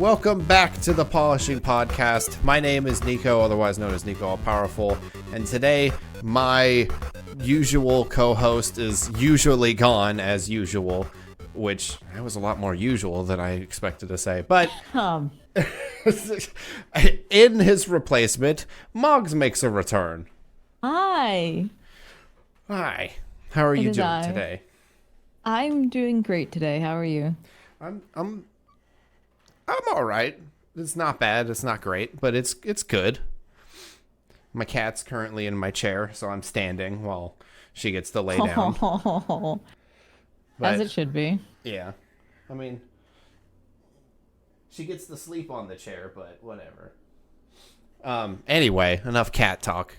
Welcome back to the Polishing Podcast. My name is Nico, otherwise known as Nico All Powerful, and today my usual co-host is usually gone as usual, which that was a lot more usual than I expected to say, but in his replacement, Moggs makes a return. Hi. Hi. How are you doing today? I'm doing great today. How are you? I'm all right. It's not bad. It's not great, but it's good. My cat's currently in my chair, so I'm standing while she gets to lay down. But, as it should be. Yeah. I mean, she gets to sleep on the chair, but whatever. Anyway, enough cat talk.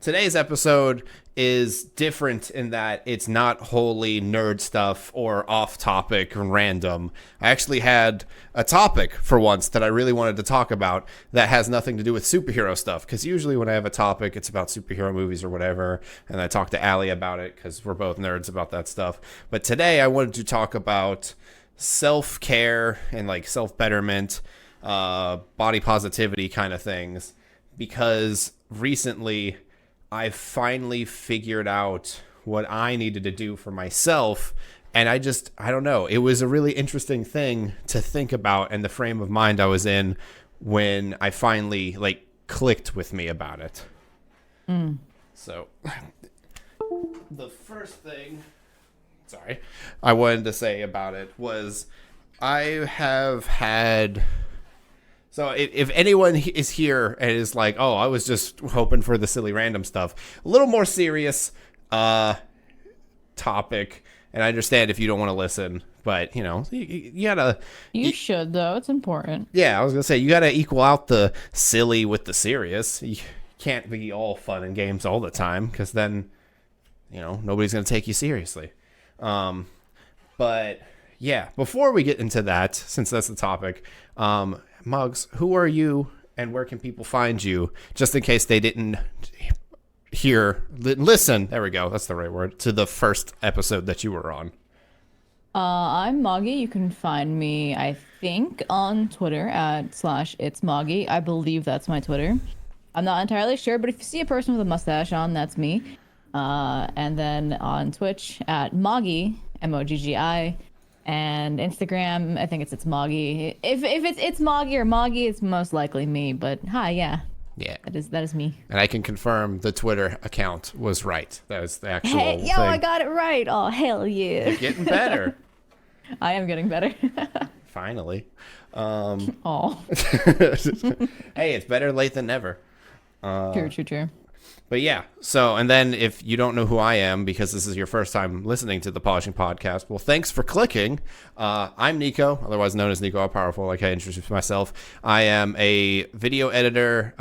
Today's episode is different in that it's not wholly nerd stuff or off topic and random. I actually had a topic for once that I really wanted to talk about that has nothing to do with superhero stuff, because usually when I have a topic, it's about superhero movies or whatever, and I talk to Allie about it because we're both nerds about that stuff. But today I wanted to talk about self-care and like self-betterment, body positivity kind of things, because recently I finally figured out what I needed to do for myself. And I don't know. It was a really interesting thing to think about, and the frame of mind I was in when I finally clicked with me about it. So the first thing, I wanted to say about it was I have had... So if anyone is here and is like, oh, I was just hoping for the silly random stuff, a little more serious topic, and I understand if you don't want to listen, but, you know, you gotta... You should, though. It's important. Yeah, I was going to say, you gotta equal out the silly with the serious. You can't be all fun and games all the time, because then, you know, nobody's going to take you seriously. But, yeah, before we get into that, since that's the topic... Muggs, who are you and where can people find you, just in case they didn't listen, there we go, that's the right word, to the first episode that you were on? I'm Moggi. You can find me, I think, on Twitter at /itsmoggy. I believe that's my Twitter. I'm not entirely sure, but if you see a person with a mustache on, that's me. And then on Twitch at Moggi, Moggi. And Instagram, I think it's Moggi. If it's Moggi or Moggi, it's most likely me. But hi, yeah, that is me. And I can confirm the Twitter account was right. That was the actual thing. I got it right. Oh, hell yeah! You're getting better. I am getting better. Finally. Oh. Hey, it's better late than never. True. But yeah, so, and then if you don't know who I am, because this is your first time listening to the Polishing Podcast, well, thanks for clicking. I'm Nico, otherwise known as Nico All Powerful, like I introduced myself. I am a video editor,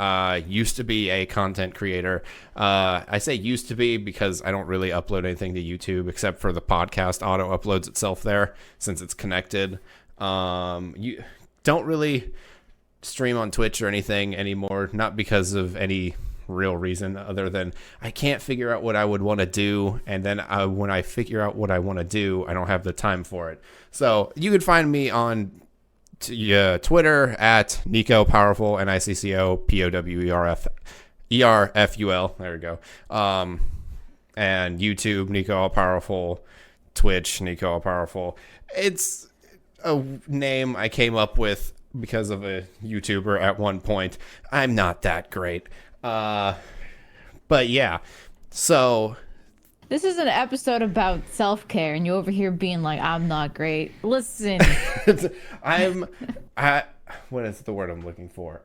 used to be a content creator. I say used to be because I don't really upload anything to YouTube except for the podcast auto uploads itself there, since it's connected. You don't really stream on Twitch or anything anymore, not because of any real reason other than I can't figure out what I would want to do, and then when I figure out what I want to do, I don't have the time for it. So you can find me on Twitter at Nico Powerful, NICCO POWERFUL. There we go. And YouTube, Nico All Powerful. Twitch, Nico All Powerful. It's a name I came up with because of a YouTuber at one point. I'm not that great. But yeah, so this is an episode about self-care, and you over here being like, I'm not great. Listen. What is the word I'm looking for?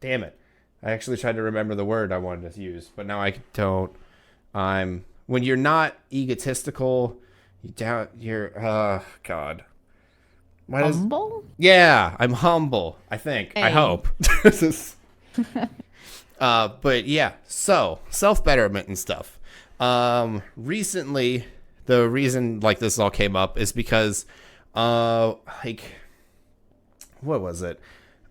Damn it. I actually tried to remember the word I wanted to use, but now I don't. When you're not egotistical, God. Humble? Yeah, I'm humble, I think. Hey. I hope. But yeah, so self-betterment and stuff. Recently, the reason this all came up is because, what was it?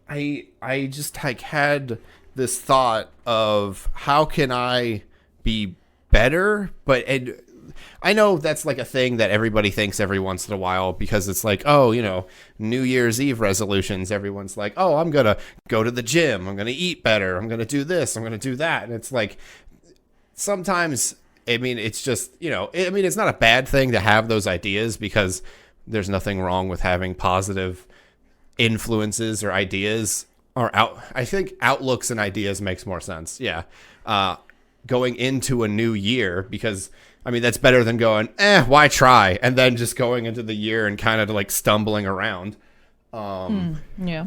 I just had this thought of how can I be better, but I know that's like a thing that everybody thinks every once in a while because it's like, oh, New Year's Eve resolutions. Everyone's like, oh, I'm going to go to the gym. I'm going to eat better. I'm going to do this. I'm going to do that. And it's like, sometimes, I mean, it's just, it's not a bad thing to have those ideas because there's nothing wrong with having positive influences or ideas I think outlooks and ideas makes more sense. Yeah. Going into a new year because that's better than going, why try? And then just going into the year and kind of like stumbling around. Yeah.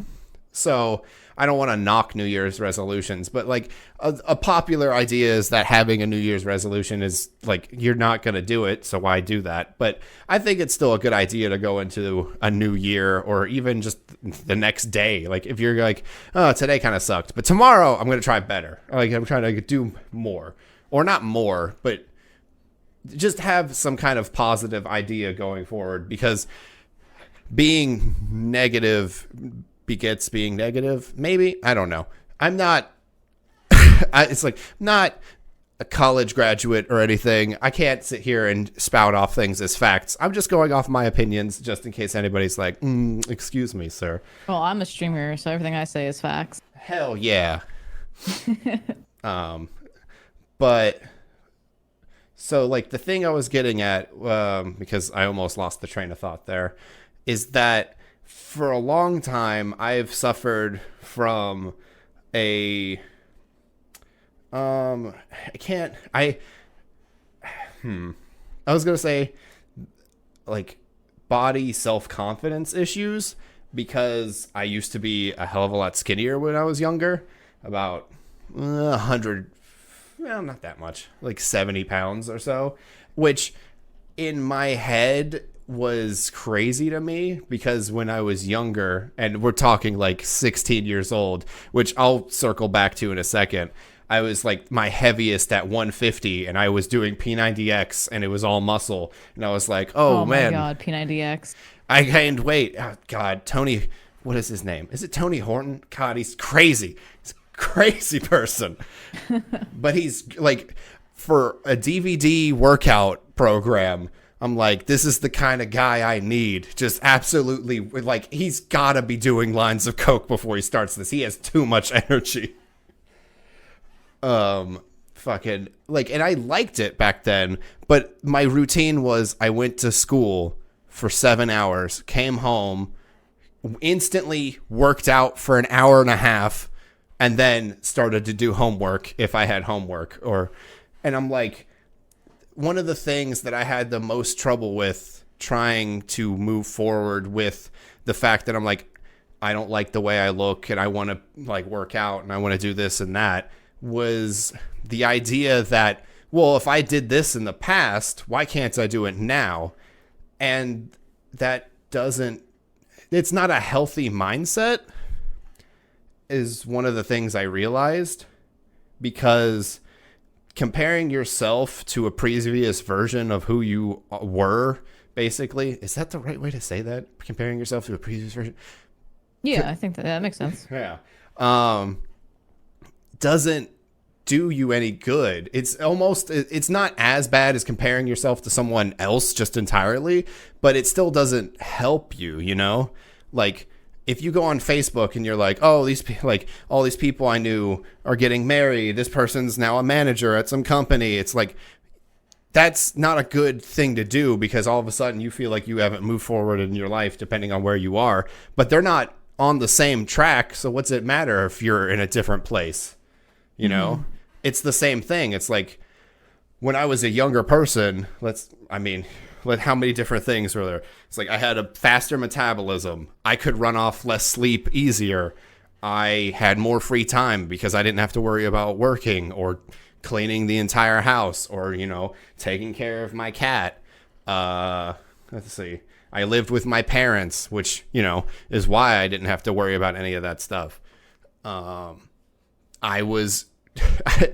So I don't want to knock New Year's resolutions, but like a popular idea is that having a New Year's resolution is like, you're not going to do it. So why do that? But I think it's still a good idea to go into a new year or even just the next day. Like if you're like, oh, today kind of sucked, but tomorrow I'm going to try better. Like I'm trying to do more or not more, but just have some kind of positive idea going forward because being negative begets being negative. Maybe. I don't know. I'm not, it's like not a college graduate or anything. I can't sit here and spout off things as facts. I'm just going off my opinions just in case anybody's like, excuse me, sir. Well, I'm a streamer, so everything I say is facts. Hell yeah. But so like the thing I was getting at, because I almost lost the train of thought there, is that for a long time, I've suffered from I was going to say like body self-confidence issues because I used to be a hell of a lot skinnier when I was younger, about 100, well, not that much, like 70 pounds or so, which in my head was crazy to me because when I was younger, and we're talking like 16 years old, which I'll circle back to in a second, I was like my heaviest at 150 and I was doing P90X and it was all muscle. And I was like, oh man. Oh my God, P90X. I gained weight. Oh God, Tony, what is his name? Is it Tony Horton? God, he's crazy. He's a crazy person. But he's like, for a DVD workout program, I'm like, this is the kind of guy I need. Just absolutely, like, he's got to be doing lines of coke before he starts this. He has too much energy. Fucking, like, and I liked it back then, but my routine was I went to school for 7 hours, came home, instantly worked out for an hour and a half, and then started to do homework if I had homework. And I'm like, one of the things that I had the most trouble with trying to move forward with the fact that I'm like, I don't like the way I look and I want to like work out and I want to do this and that was the idea that, well, if I did this in the past, why can't I do it now? And that it's not a healthy mindset is one of the things I realized because comparing yourself to a previous version of who you were, basically, is that the right way to say that? Comparing yourself to a previous version? Yeah, I think that makes sense. Yeah. Doesn't do you any good. It's not as bad as comparing yourself to someone else just entirely, but it still doesn't help you, Like, if you go on Facebook and you're like, oh, all these people I knew are getting married. This person's now a manager at some company. It's like, that's not a good thing to do because all of a sudden you feel like you haven't moved forward in your life depending on where you are. But they're not on the same track. So what's it matter if you're in a different place? It's the same thing. It's like when I was a younger person, how many different things were there? It's like I had a faster metabolism. I could run off less sleep easier. I had more free time because I didn't have to worry about working or cleaning the entire house or, taking care of my cat. Let's see. I lived with my parents, which, is why I didn't have to worry about any of that stuff.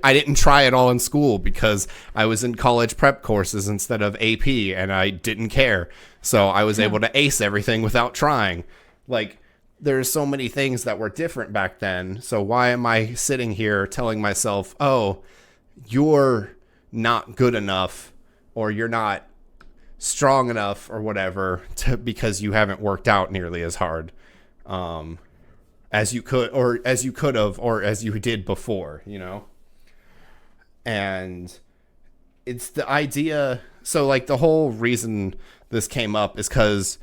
I didn't try it all in school because I was in college prep courses instead of AP and I didn't care. So I was able to ace everything without trying. Like, there's so many things that were different back then. So why am I sitting here telling myself, oh, you're not good enough or you're not strong enough or whatever because you haven't worked out nearly as hard as you could have or as you did before, you know? And it's the idea. So like the whole reason this came up is because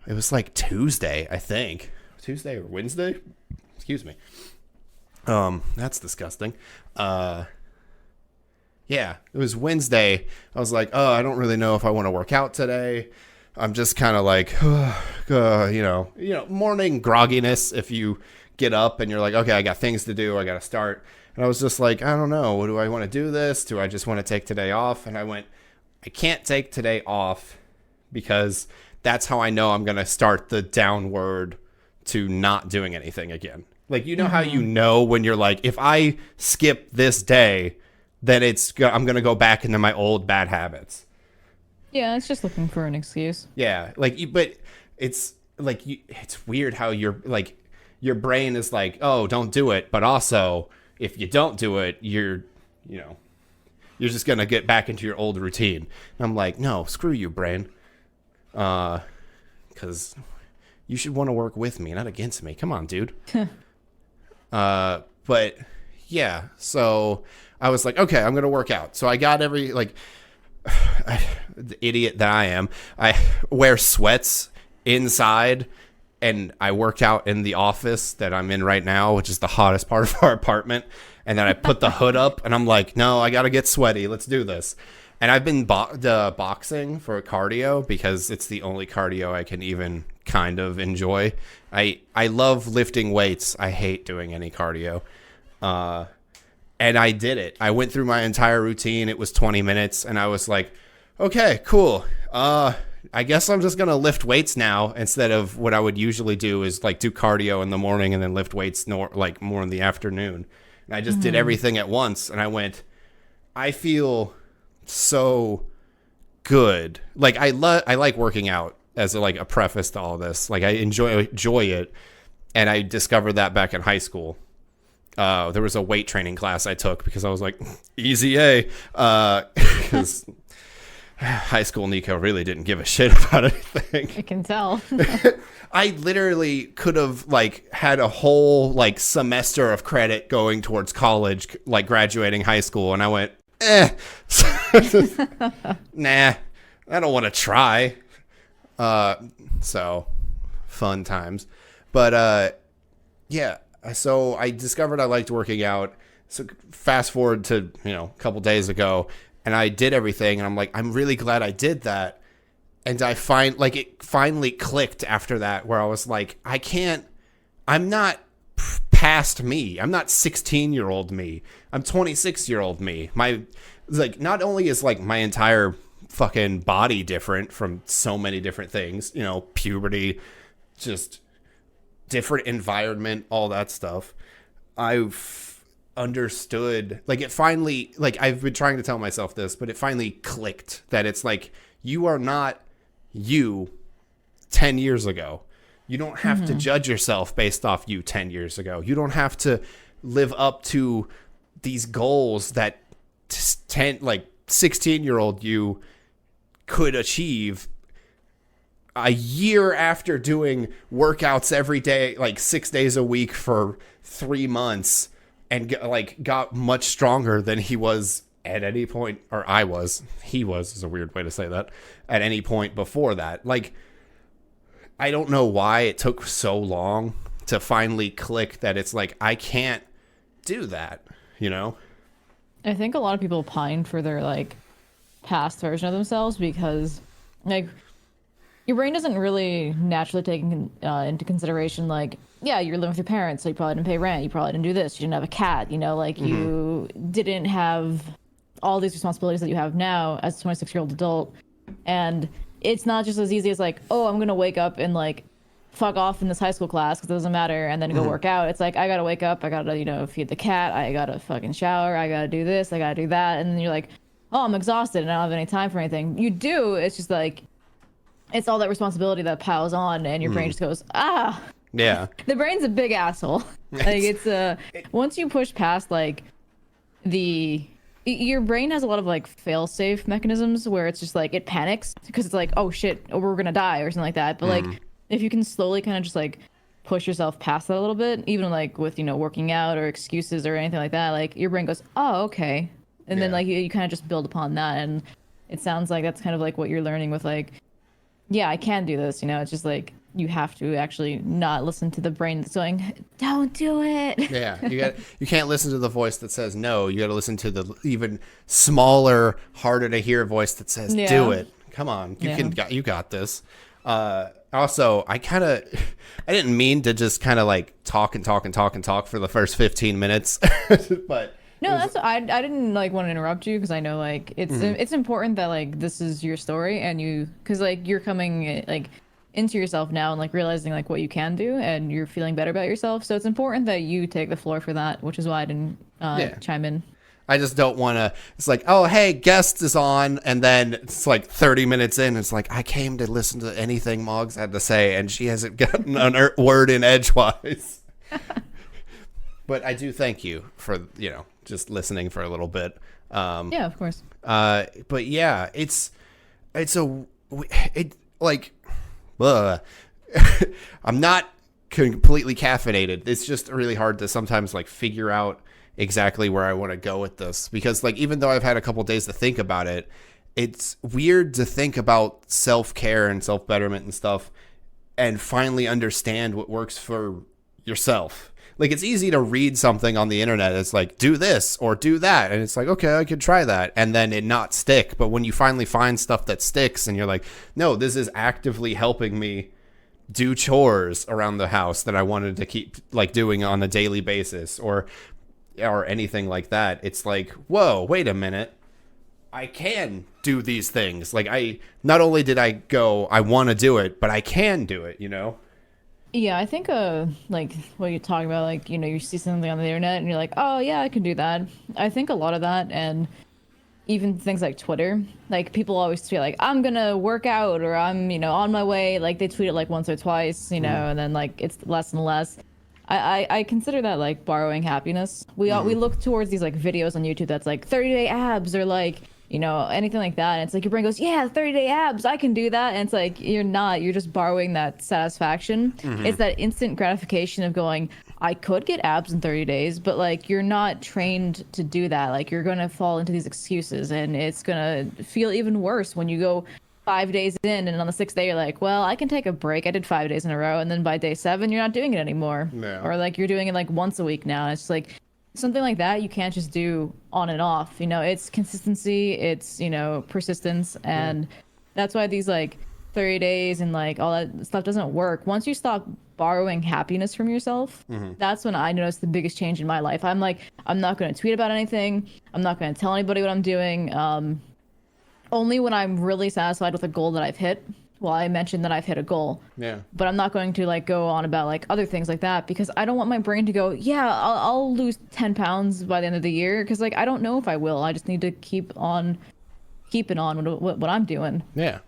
it was like Tuesday, I think. Tuesday or Wednesday? Excuse me. That's disgusting. Yeah, it was Wednesday. I was like, oh, I don't really know if I want to work out today. I'm just kind of like, morning grogginess. If you get up and you're like, okay, I got things to do, I got to start. And I was just like, I don't know. Do I want to do this? Do I just want to take today off? And I went, I can't take today off because that's how I know I'm going to start the downward to not doing anything again. Like, you know how you know when you're like, if I skip this day, then I'm going to go back into my old bad habits. Yeah, it's just looking for an excuse. Yeah, but it's like it's weird how your brain is like, oh, don't do it, but also if you don't do it, you're just going to get back into your old routine. And I'm like, no, screw you, brain. Cuz you should want to work with me, not against me. Come on, dude. But yeah, so I was like, okay, I'm going to work out. So I got the idiot that I am, I wear sweats inside and I worked out in the office that I'm in right now, which is the hottest part of our apartment. And then I put the hood up and I'm like, no, I got to get sweaty. Let's do this. And I've been boxing for cardio because it's the only cardio I can even kind of enjoy. I love lifting weights. I hate doing any cardio. And I did it. I went through my entire routine. It was 20 minutes. And I was like, okay, cool. I guess I'm just going to lift weights now instead of what I would usually do is like do cardio in the morning and then lift weights more in the afternoon. And I just did everything at once. And I went, I feel so good. Like I like working out as a preface to all this. Like I enjoy it. And I discovered that back in high school. There was a weight training class I took because I was like, easy A. Because high school Nico really didn't give a shit about anything. I can tell. I literally could have had a whole semester of credit going towards college, graduating high school. And I went, nah, I don't want to try. So fun times. But, yeah. So I discovered I liked working out. So fast forward to, a couple days ago and I did everything and I'm like, I'm really glad I did that. And it finally clicked after that where I was like, I'm not past me. I'm not 16-year-old me. I'm 26-year-old me. Not only is my entire fucking body different from so many different things, puberty, just different environment, all that stuff. I've understood, it finally, I've been trying to tell myself this, but it finally clicked that it's you are not you 10 years ago. You don't have to judge yourself based off you 10 years ago. You don't have to live up to these goals that 16-year-old you could achieve a year after doing workouts every day, 6 days a week for 3 months and got much stronger than he was at any point, or he was is a weird way to say that, at any point before that. I don't know why it took so long to finally click that it's I can't do that, I think a lot of people pine for their past version of themselves because your brain doesn't really naturally take into consideration yeah, you're living with your parents, so you probably didn't pay rent, you probably didn't do this, you didn't have a cat, you didn't have all these responsibilities that you have now as a 26-year-old adult. And it's not just as easy as oh, I'm gonna wake up and fuck off in this high school class because it doesn't matter and then go work out. It's I gotta wake up, I gotta feed the cat, I gotta fucking shower, I gotta do this, I gotta do that, and then you're oh, I'm exhausted and I don't have any time for anything. You do, it's just it's all that responsibility that piles on and your brain just goes, ah. Yeah. The brain's a big asshole. It's once you push past the your brain has a lot of like fail-safe mechanisms where it's just like it panics because it's like, oh shit, oh, we're gonna die or something like that. But like if you can slowly kind of just like push yourself past that a little bit, even like with, working out or excuses or anything like that, like your brain goes, oh, okay. And then Yeah. like you kind of just build upon that. And it sounds like that's kind of like what you're learning with like, yeah, I can do this, it's just like you have to actually not listen to the brain that's going, don't do it. Yeah, you can't listen to the voice that says no. You got to listen to the even smaller, harder to hear voice that says Yeah. do it. Come on, Yeah. you got this. Also, I didn't mean to just kind of like talk and talk and talk and talk for the first 15 minutes, but No, I didn't like want to interrupt you because I know like it's important that like this is your story and because like you're coming like into yourself now and like realizing like what you can do and you're feeling better about yourself. So it's important that you take the floor for that, which is why I didn't chime in. I just don't want to. It's like, oh, hey, guest is on, and then it's like 30 minutes in. It's like I came to listen to anything Moggs had to say, and she hasn't gotten a word in edgewise. But I do thank you for just listening for a little bit. Yeah, of course. But yeah, it's like, I'm not completely caffeinated. It's just really hard to sometimes like figure out exactly where I want to go with this, because like even though I've had a couple days to think about it, it's weird to think about self-care and self-betterment and stuff and finally understand what works for yourself. Like it's easy to read something on the internet. It's like, do this or do that. And it's like, okay, I could try that. And then it not stick. But when you finally find stuff that sticks and you're like, no, this is actively helping me do chores around the house that I wanted to keep like doing on a daily basis or anything like that. It's like, whoa, wait a minute. I can do these things. Like not only did I go, I want to do it, but I can do it, Yeah, I think like what you're talking about, like, you see something on the internet and you're like, oh yeah, I can do that. I think a lot of that, and even things like Twitter, like people always feel like I'm gonna work out or I'm, on my way. Like they tweet it like once or twice, and then like it's less and less. I consider that like borrowing happiness. We look towards these like videos on YouTube that's like 30-day abs or like, anything like that. And it's like your brain goes, yeah, 30-day abs, I can do that. And it's like, you're just borrowing that satisfaction. It's that instant gratification of going, I could get abs in 30 days, but like, you're not trained to do that. Like you're going to fall into these excuses and it's going to feel even worse when you go 5 days in and on the 6th day, you're like, well, I can take a break. I did 5 days in a row. And then by day 7, you're not doing it anymore. Yeah. Or like you're doing it like once a week now. It's like, something like that you can't just do on and off. It's consistency, it's persistence, and that's why these like 30 days and like all that stuff doesn't work. Once you stop borrowing happiness from yourself, that's when I noticed the biggest change in my life. I'm like, I'm not going to tweet about anything, I'm not going to tell anybody what I'm doing, only when I'm really satisfied with a goal that I've hit. Well, I mentioned that I've hit a goal. Yeah. But I'm not going to like go on about like other things like that because I don't want my brain to go, yeah, I'll lose 10 pounds by the end of the year, because like I don't know if I will. I just need to keep on keeping on what I'm doing. Yeah.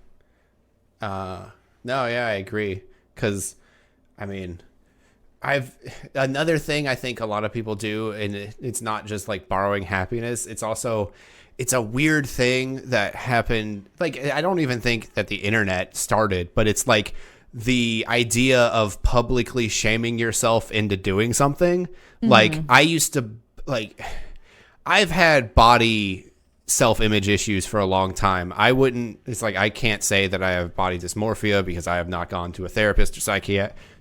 No, yeah, I agree. Because, I mean, another thing I think a lot of people do, and it's not just like borrowing happiness, it's a weird thing that happened. Like, I don't even think that the internet started, but it's like the idea of publicly shaming yourself into doing something. Like I used to I've had body self-image issues for a long time. It's like I can't say that I have body dysmorphia because I have not gone to a therapist or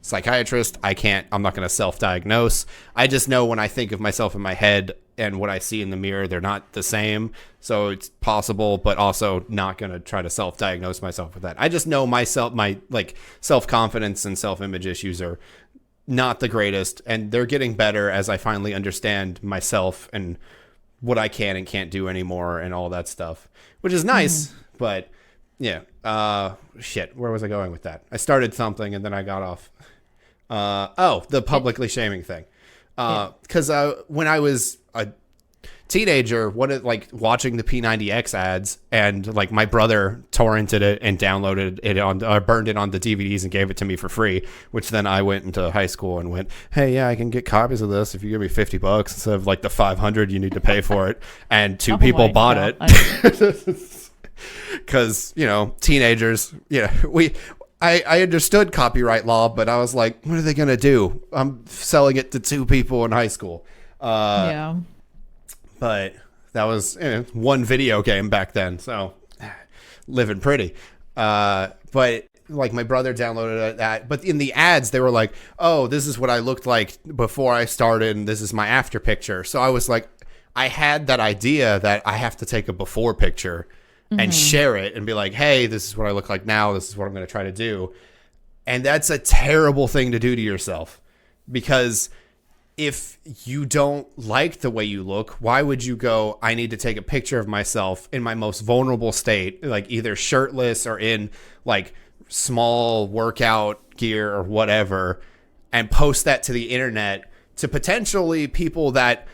psychiatrist. I'm not going to self-diagnose. I just know when I think of myself in my head and what I see in the mirror, they're not the same. So it's possible, but also not going to try to self-diagnose myself with that. I just know myself, my like self-confidence and self-image issues are not the greatest, and they're getting better as I finally understand myself and what I can and can't do anymore and all that stuff, which is nice. But yeah, shit, where was I going with that? I started something and then I got off. The publicly shaming thing. Because when I was a teenager, like watching the P90X ads, and like my brother torrented it and downloaded it burned it on the DVDs and gave it to me for free, which then I went into high school and went, hey, yeah, I can get copies of this if you give me $50 instead of like the $500 you need to pay for it. And two people bought it. Because, teenagers, I understood copyright law, but I was like, what are they going to do? I'm selling it to two people in high school. Yeah. But that was one video game back then, so living pretty. But like my brother downloaded that, but in the ads they were like, oh, this is what I looked like before I started, and this is my after picture. So I was like, I had that idea that I have to take a before picture and share it and be like, hey, this is what I look like now. This is what I'm going to try to do. And that's a terrible thing to do to yourself, because if you don't like the way you look, why would you go, I need to take a picture of myself in my most vulnerable state, like either shirtless or in like small workout gear or whatever, and post that to the internet to potentially people that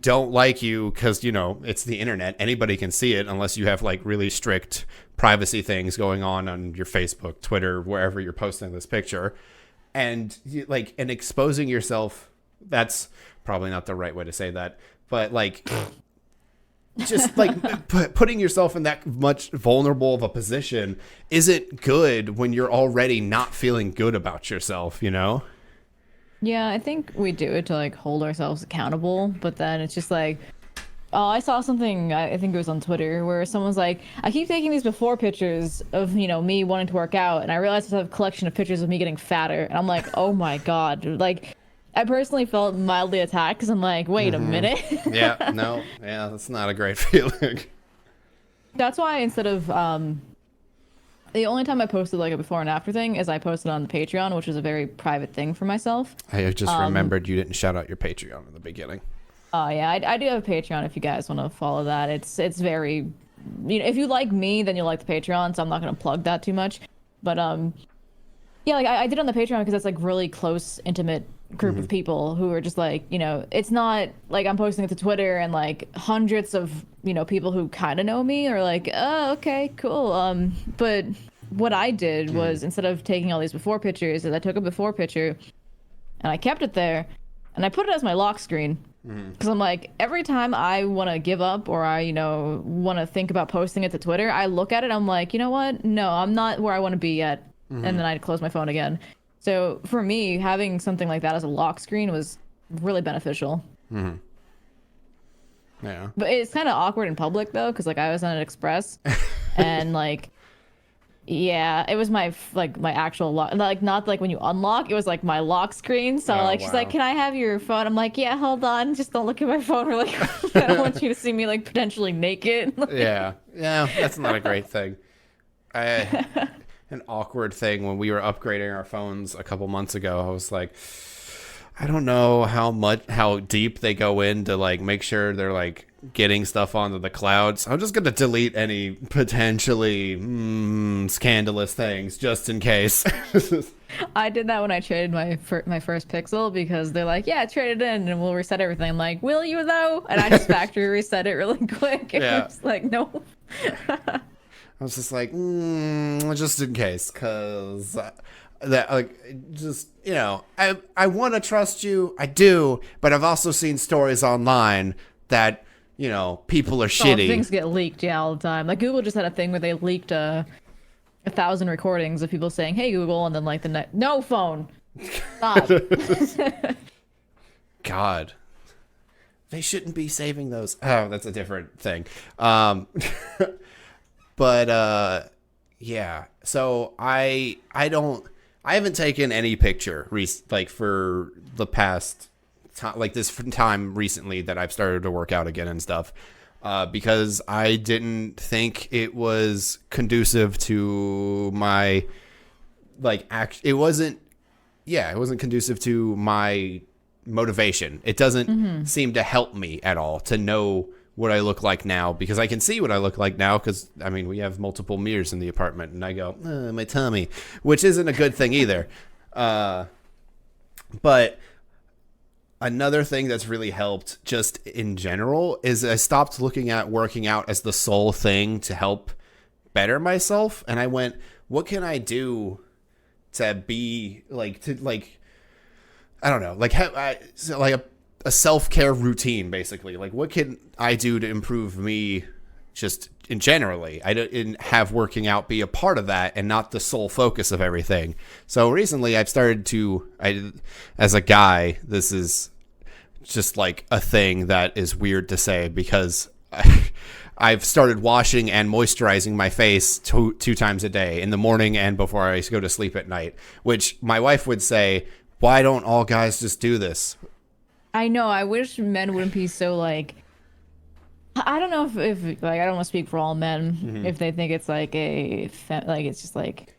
don't like you, because it's the internet, anybody can see it unless you have like really strict privacy things going on your Facebook, Twitter, wherever you're posting this picture, and exposing yourself. That's probably not the right way to say that, but like just like putting yourself in that much vulnerable of a position isn't good when you're already not feeling good about yourself, Yeah, I think we do it to like hold ourselves accountable, but then it's just like, oh, I saw something, I think it was on Twitter, where someone's like, I keep taking these before pictures of, me wanting to work out, and I realized I have a collection of pictures of me getting fatter, and I'm like, oh my God. Like, I personally felt mildly attacked, because I'm like, wait a minute. Yeah, that's not a great feeling. That's why instead of, the only time I posted like a before and after thing is I posted on the Patreon, which is a very private thing for myself. I just remembered you didn't shout out your Patreon in the beginning. Yeah, I do have a Patreon if you guys want to follow that. It's very, if you like me, then you'll like the Patreon, so I'm not going to plug that too much. But yeah, like I did on the Patreon because it's like really close, intimate group of people who are just like, it's not like I'm posting it to Twitter and like hundreds of, people who kind of know me are like, oh, okay, cool. But what I did was instead of taking all these before pictures, is I took a before picture and I kept it there and I put it as my lock screen. Because I'm like, every time I want to give up or I, want to think about posting it to Twitter, I look at it, I'm like, you know what? No, I'm not where I want to be yet. And then I close my phone again. So for me, having something like that as a lock screen was really beneficial. Yeah. But it's kind of awkward in public though, because like I was on an express and like, yeah, it was my actual lock, like not like when you unlock, it was like my lock screen. So she's like, can I have your phone? I'm like, yeah, hold on, just don't look at my phone really quick. I don't want you to see me like potentially naked. Yeah, that's not a great thing. An awkward thing when we were upgrading our phones a couple months ago. I was like, I don't know how deep they go in to like make sure they're like getting stuff onto the cloud. So I'm just gonna delete any potentially scandalous things just in case. I did that when I traded my first Pixel because they're like, yeah, trade it in and we'll reset everything. I'm like, will you though? And I just factory reset it really quick. And Yeah. it's like, no. I was just like, just in case, because that like just I want to trust you, I do, but I've also seen stories online that people are shitty. Things get leaked, all the time. Like Google just had a thing where they leaked 1,000 recordings of people saying, "Hey Google," and then like no phone, stop. God, they shouldn't be saving those. Oh, that's a different thing. But yeah. So I haven't taken any picture for the past this time recently that I've started to work out again and stuff, because I didn't think it was conducive to my it wasn't conducive to my motivation. It doesn't seem to help me at all to know what I look like now, because I can see what I look like now because we have multiple mirrors in the apartment and I go, my tummy, which isn't a good thing either. But Another thing that's really helped just in general is I stopped looking at working out as the sole thing to help better myself. And I went, what can I do to be I don't know, a self-care routine, basically. Like, what can I do to improve me just in generally? I didn't have working out be a part of that and not the sole focus of everything. So recently I've started as a guy, this is just like a thing that is weird to say because I've started washing and moisturizing my face two times a day, in the morning and before I go to sleep at night, which my wife would say, why don't all guys just do this? I know. I wish men wouldn't be so like. I don't know if like I don't want to speak for all men if they think it's like it's just like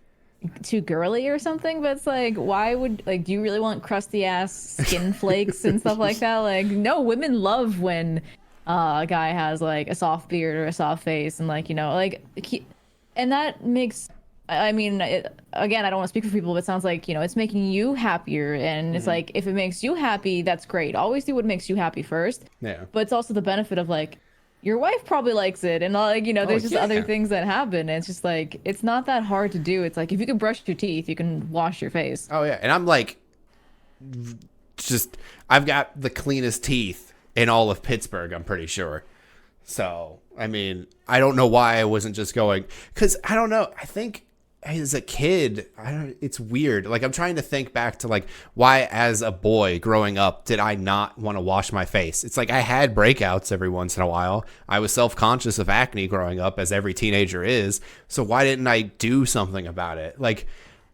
too girly or something. But it's like, why would like do you really want crusty ass skin flakes and stuff like that? Like, no, women love when a guy has like a soft beard or a soft face and like and that makes. I mean, again, I don't want to speak for people, but it sounds like, it's making you happier. And it's like, if it makes you happy, that's great. Always do what makes you happy first. Yeah. But it's also the benefit of like, your wife probably likes it. And like, there's just other things that happen. And it's just like, it's not that hard to do. It's like, if you can brush your teeth, you can wash your face. Oh, yeah. And I'm like, I've got the cleanest teeth in all of Pittsburgh, I'm pretty sure. So, I mean, I don't know why I wasn't just going, because I don't know. I think as a kid, it's weird. Like, I'm trying to think back to like why as a boy growing up did I not want to wash my face. It's like I had breakouts every once in a while. I was self-conscious of acne growing up, as every teenager is. So why didn't I do something about it? Like,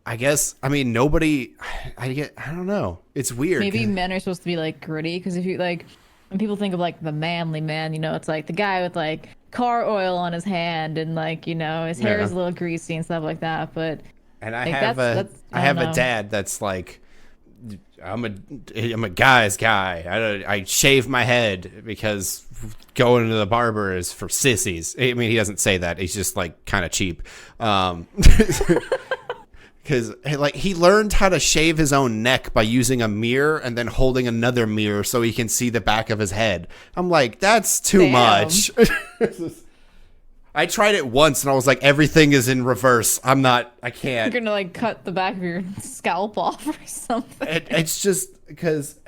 I guess, I mean, I don't know. It's weird. Maybe men are supposed to be like gritty, because if you like, when people think of like the manly man, it's like the guy with like car oil on his hand and like, his hair is a little greasy and stuff like that. But and I like, have a dad that's like, I'm a guy's guy. I shave my head because going to the barber is for sissies. I mean, he doesn't say that. He's just like kind of cheap. Because like he learned how to shave his own neck by using a mirror and then holding another mirror so he can see the back of his head. I'm like, that's too much. I tried it once and I was like, everything is in reverse. I can't. You're gonna like cut the back of your scalp off or something. It's just because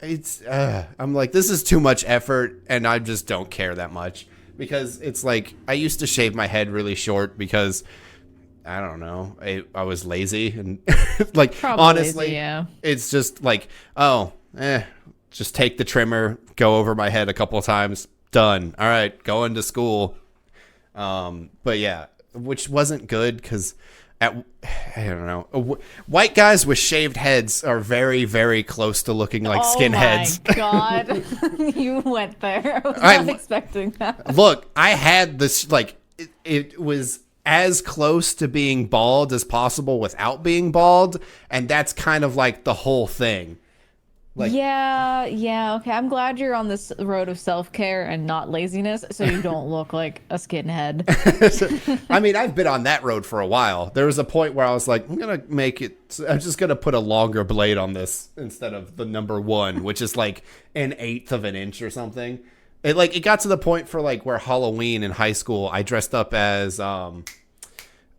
I'm like, this is too much effort and I just don't care that much. Because it's like, I used to shave my head really short because I don't know. I was lazy and like, probably honestly, lazy, yeah. It's just like, just take the trimmer, go over my head a couple of times, done. All right, going to school. But yeah, which wasn't good because I don't know. White guys with shaved heads are very, very close to looking like skinheads. Oh my God. You went there. I was not expecting that. Look, I had this, like, it was as close to being bald as possible without being bald, and that's kind of like the whole thing. Like, yeah, okay. I'm glad you're on this road of self-care and not laziness, so you don't look like a skinhead. I mean, I've been on that road for a while. There was a point where I was like, I'm just gonna put a longer blade on this instead of the number 1, which is like 1/8 of an inch or something. It got to the point for like where Halloween in high school, I dressed up as oh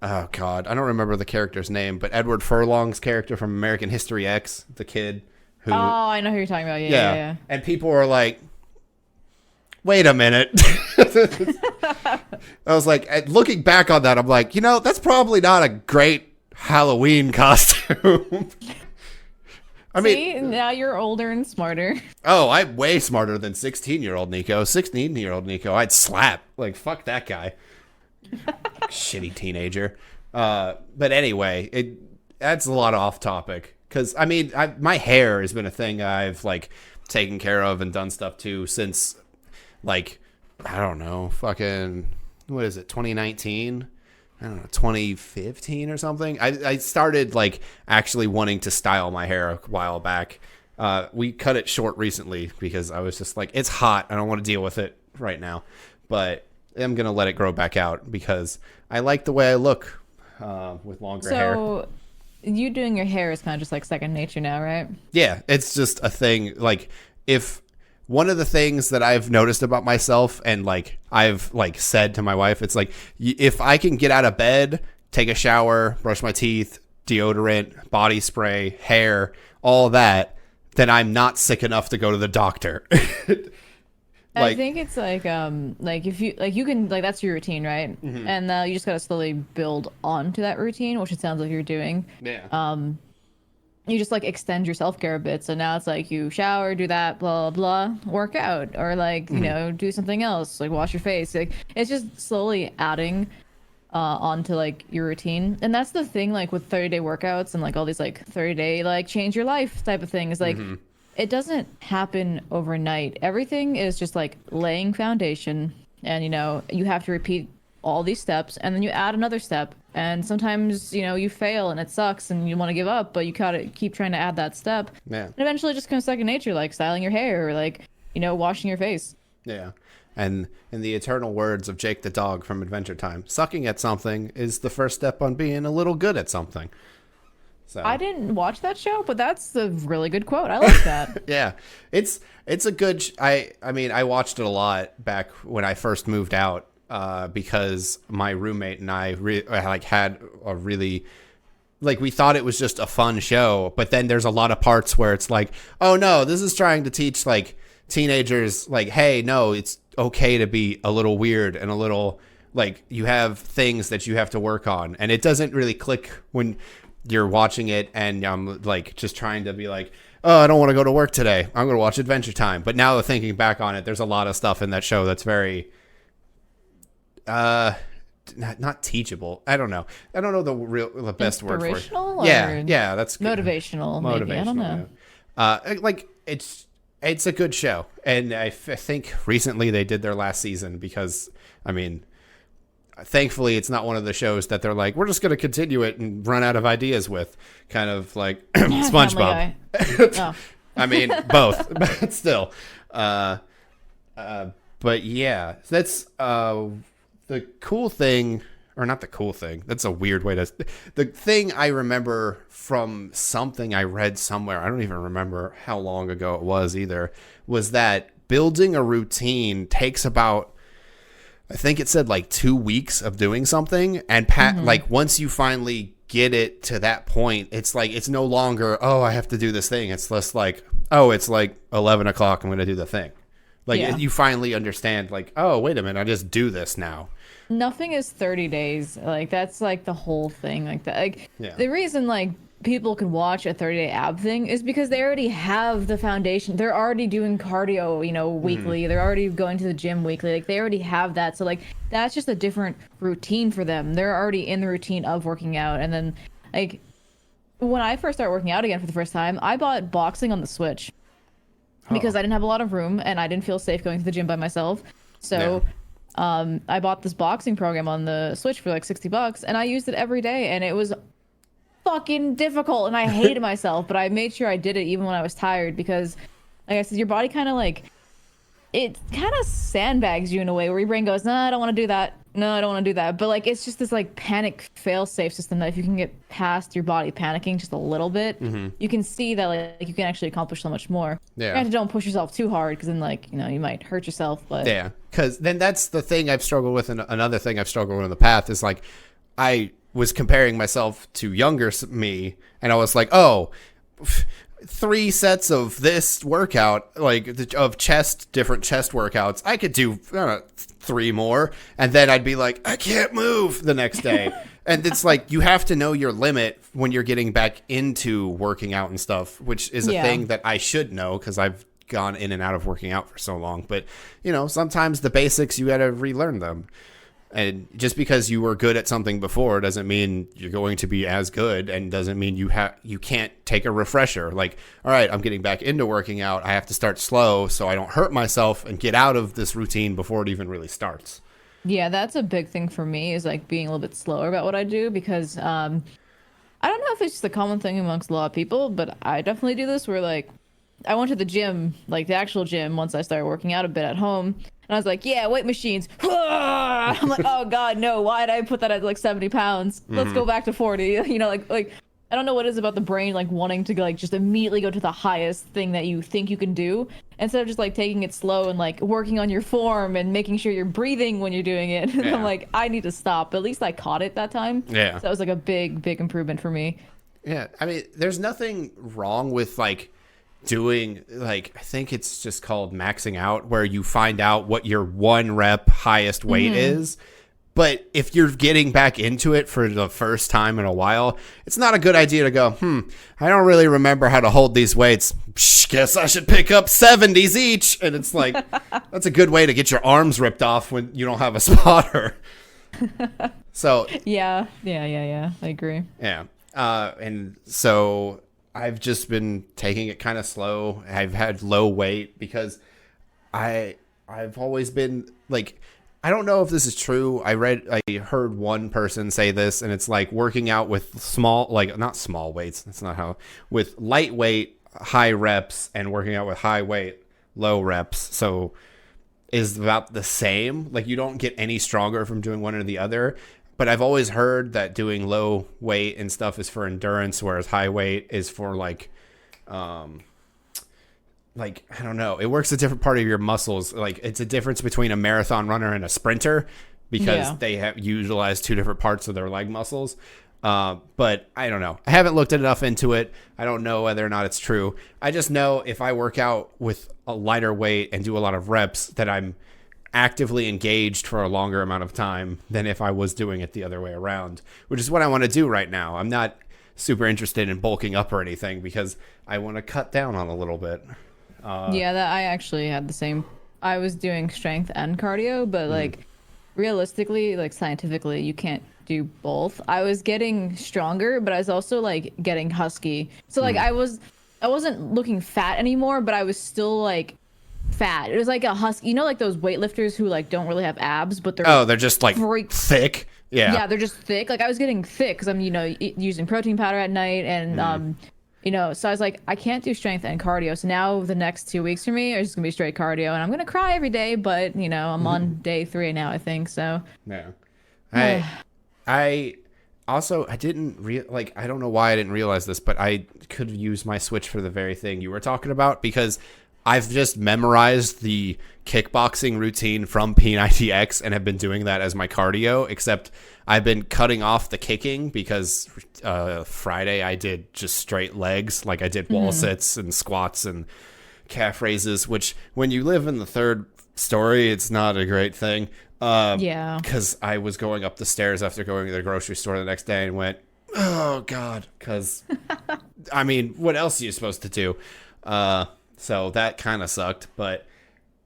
God, I don't remember the character's name, but Edward Furlong's character from American History X, the kid who. Oh, I know who you're talking about. Yeah. And people were like, "Wait a minute." I was like, looking back on that, I'm like, that's probably not a great Halloween costume. I mean, now you're older and smarter. Oh, I'm way smarter than 16-year-old Nico. 16-year-old Nico, I'd slap. Like, fuck that guy. Shitty teenager. But anyway, that's a lot off topic. Because, I mean, my hair has been a thing I've, like, taken care of and done stuff to since, like, I don't know, fucking, what is it, 2019? I don't know, 2015 or something. I started like actually wanting to style my hair a while back. We cut it short recently because I was just like, it's hot. I don't want to deal with it right now. But I'm going to let it grow back out because I like the way I look with longer hair. So you doing your hair is kind of just like second nature now, right? Yeah, it's just a thing. Like, if one of the things that I've noticed about myself, and like I've like said to my wife, it's like if I can get out of bed, take a shower, brush my teeth, deodorant, body spray, hair, all that, then I'm not sick enough to go to the doctor. I think it's like if you can like that's your routine, right? And you just gotta slowly build onto that routine, which it sounds like you're doing. Yeah. You just like extend your self-care a bit. So now it's like you shower, do that, blah blah blah, work out, or like you know do something else, like wash your face. Like it's just slowly adding onto like your routine. And that's the thing, like with 30-day workouts and like all these like 30-day like change your life type of things. Like it doesn't happen overnight. Everything is just like laying foundation, and you know you have to repeat all these steps, and then you add another step, and sometimes you know you fail and it sucks and you want to give up, but you gotta keep trying to add that step. Yeah. And eventually it just becomes second nature, like styling your hair or like you know washing your face. Yeah. And in the eternal words of Jake the dog from Adventure Time, sucking at something is the first step on being a little good at something. So I didn't watch that show, but that's a really good quote. I like that. yeah, it's a good. I mean, I watched it a lot back when I first moved out because my roommate and I like had a really like we thought it was just a fun show, but then there's a lot of parts where it's like, oh no, this is trying to teach like teenagers like, hey, no, it's okay to be a little weird and a little like you have things that you have to work on, and it doesn't really click when you're watching it and I'm like just trying to be like, oh, I don't want to go to work today, I'm going to watch Adventure Time. But now thinking back on it, there's a lot of stuff in that show that's very not teachable. I don't know the best word for it. Inspirational? Yeah, that's good. Motivational. Maybe. I don't know. Yeah. Like it's a good show, and I think recently they did their last season because I mean, thankfully it's not one of the shows that they're like, we're just going to continue it and run out of ideas with, kind of like SpongeBob. Oh. I mean, both, but still. But yeah, that's the cool thing, or not the cool thing. That's a weird way to. The thing I remember from something I read somewhere, I don't even remember how long ago it was either, was that building a routine takes about, I think it said like 2 weeks of doing something, and like once you finally get it to that point, it's like it's no longer, oh, I have to do this thing. It's less like, oh, it's like 11 o'clock, I'm going to do the thing. Like you finally understand, like, oh, wait a minute, I just do this now. Nothing is 30 days. Like that's like the whole thing. Like that. Like the reason like people can watch a 30-day ab thing is because they already have the foundation. They're already doing cardio, you know, weekly. They're already going to the gym weekly. Like they already have that. So like that's just a different routine for them. They're already in the routine of working out. And then like when I first started working out again for the first time, I bought boxing on the Switch because I didn't have a lot of room and I didn't feel safe going to the gym by myself. So I bought this boxing program on the Switch for like $60 and I used it every day, and it was fucking difficult and I hated myself, but I made sure I did it even when I was tired because like I said, your body kind of like it kind of sandbags you in a way where your brain goes, nah, I don't want to do that. No, I don't want to do that. But like it's just this like panic fail-safe system that if you can get past your body panicking just a little bit, you can see that like you can actually accomplish so much more. Yeah. Granted, don't push yourself too hard because then like, you know, you might hurt yourself. But yeah, because then that's the thing I've struggled with, and another thing I've struggled with in the past is like I was comparing myself to younger me, and I was like, oh, 3 sets of this workout, like of different chest workouts, I could do 3 more, and then I'd be like, I can't move the next day. And it's like you have to know your limit when you're getting back into working out and stuff, which is a thing that I should know because I've gone in and out of working out for so long. But you know, sometimes the basics you got to relearn them. And just because you were good at something before doesn't mean you're going to be as good, and doesn't mean you can't take a refresher. Like, all right, I'm getting back into working out. I have to start slow so I don't hurt myself and get out of this routine before it even really starts. Yeah, that's a big thing for me is like being a little bit slower about what I do because I don't know if it's just a common thing amongst a lot of people, but I definitely do this where like I went to the gym, like the actual gym, once I started working out a bit at home. And I was like, yeah, weight machines. I'm like, oh God, no. Why did I put that at like 70 pounds? Let's go back to 40. You know, like I don't know what it is about the brain like wanting to like just immediately go to the highest thing that you think you can do instead of just like taking it slow and like working on your form and making sure you're breathing when you're doing it. And I'm Yeah. like, I need to stop. But at least I caught it that time. Yeah. So that was like a big improvement for me. Yeah. I mean, there's nothing wrong with like doing like, I think it's just called maxing out, where you find out what your 1 rep highest weight is. But if you're getting back into it for the first time in a while, it's not a good idea to go, I don't really remember how to hold these weights. Guess I should pick up 70s each. And it's like, that's a good way to get your arms ripped off when you don't have a spotter. So, Yeah. I agree. yeah. And so I've just been taking it kind of slow. I've had low weight because I've always been like, I don't know if this is true. I heard one person say this, and it's like working out with small, like not small weights. That's not how, with lightweight, high reps, and working out with high weight, low reps. So is about the same. Like you don't get any stronger from doing one or the other. But I've always heard that doing low weight and stuff is for endurance, whereas high weight is for like I don't know, it works a different part of your muscles. Like it's a difference between a marathon runner and a sprinter because they have utilized 2 different parts of their leg muscles. But I don't know. I haven't looked enough into it. I don't know whether or not it's true. I just know if I work out with a lighter weight and do a lot of reps, that I'm actively engaged for a longer amount of time than if I was doing it the other way around, which is what I want to do right now. I'm not super interested in bulking up or anything because I want to cut down on a little bit. Yeah, that I actually had the same. I was doing strength and cardio, but like realistically, like scientifically, you can't do both. I was getting stronger, but I was also like getting husky. So like I wasn't looking fat anymore, but I was still like fat. It was like a husky, you know, like those weightlifters who like don't really have abs, but they're just like thick. Yeah, they're just thick. Like I was getting thick because I'm, using protein powder at night and so I was like, I can't do strength and cardio. So now the next 2 weeks for me are just gonna be straight cardio, and I'm gonna cry every day. But I'm on day 3 now, I think. So yeah, I also I don't know why I didn't realize this, but I could use my Switch for the very thing you were talking about because I've just memorized the kickboxing routine from P90X and have been doing that as my cardio, except I've been cutting off the kicking because Friday I did just straight legs. Like I did wall sits and squats and calf raises, which when you live in the 3rd story, it's not a great thing. yeah. Because I was going up the stairs after going to the grocery store the next day and went, oh, God. Because, I mean, what else are you supposed to do? So that kind of sucked. But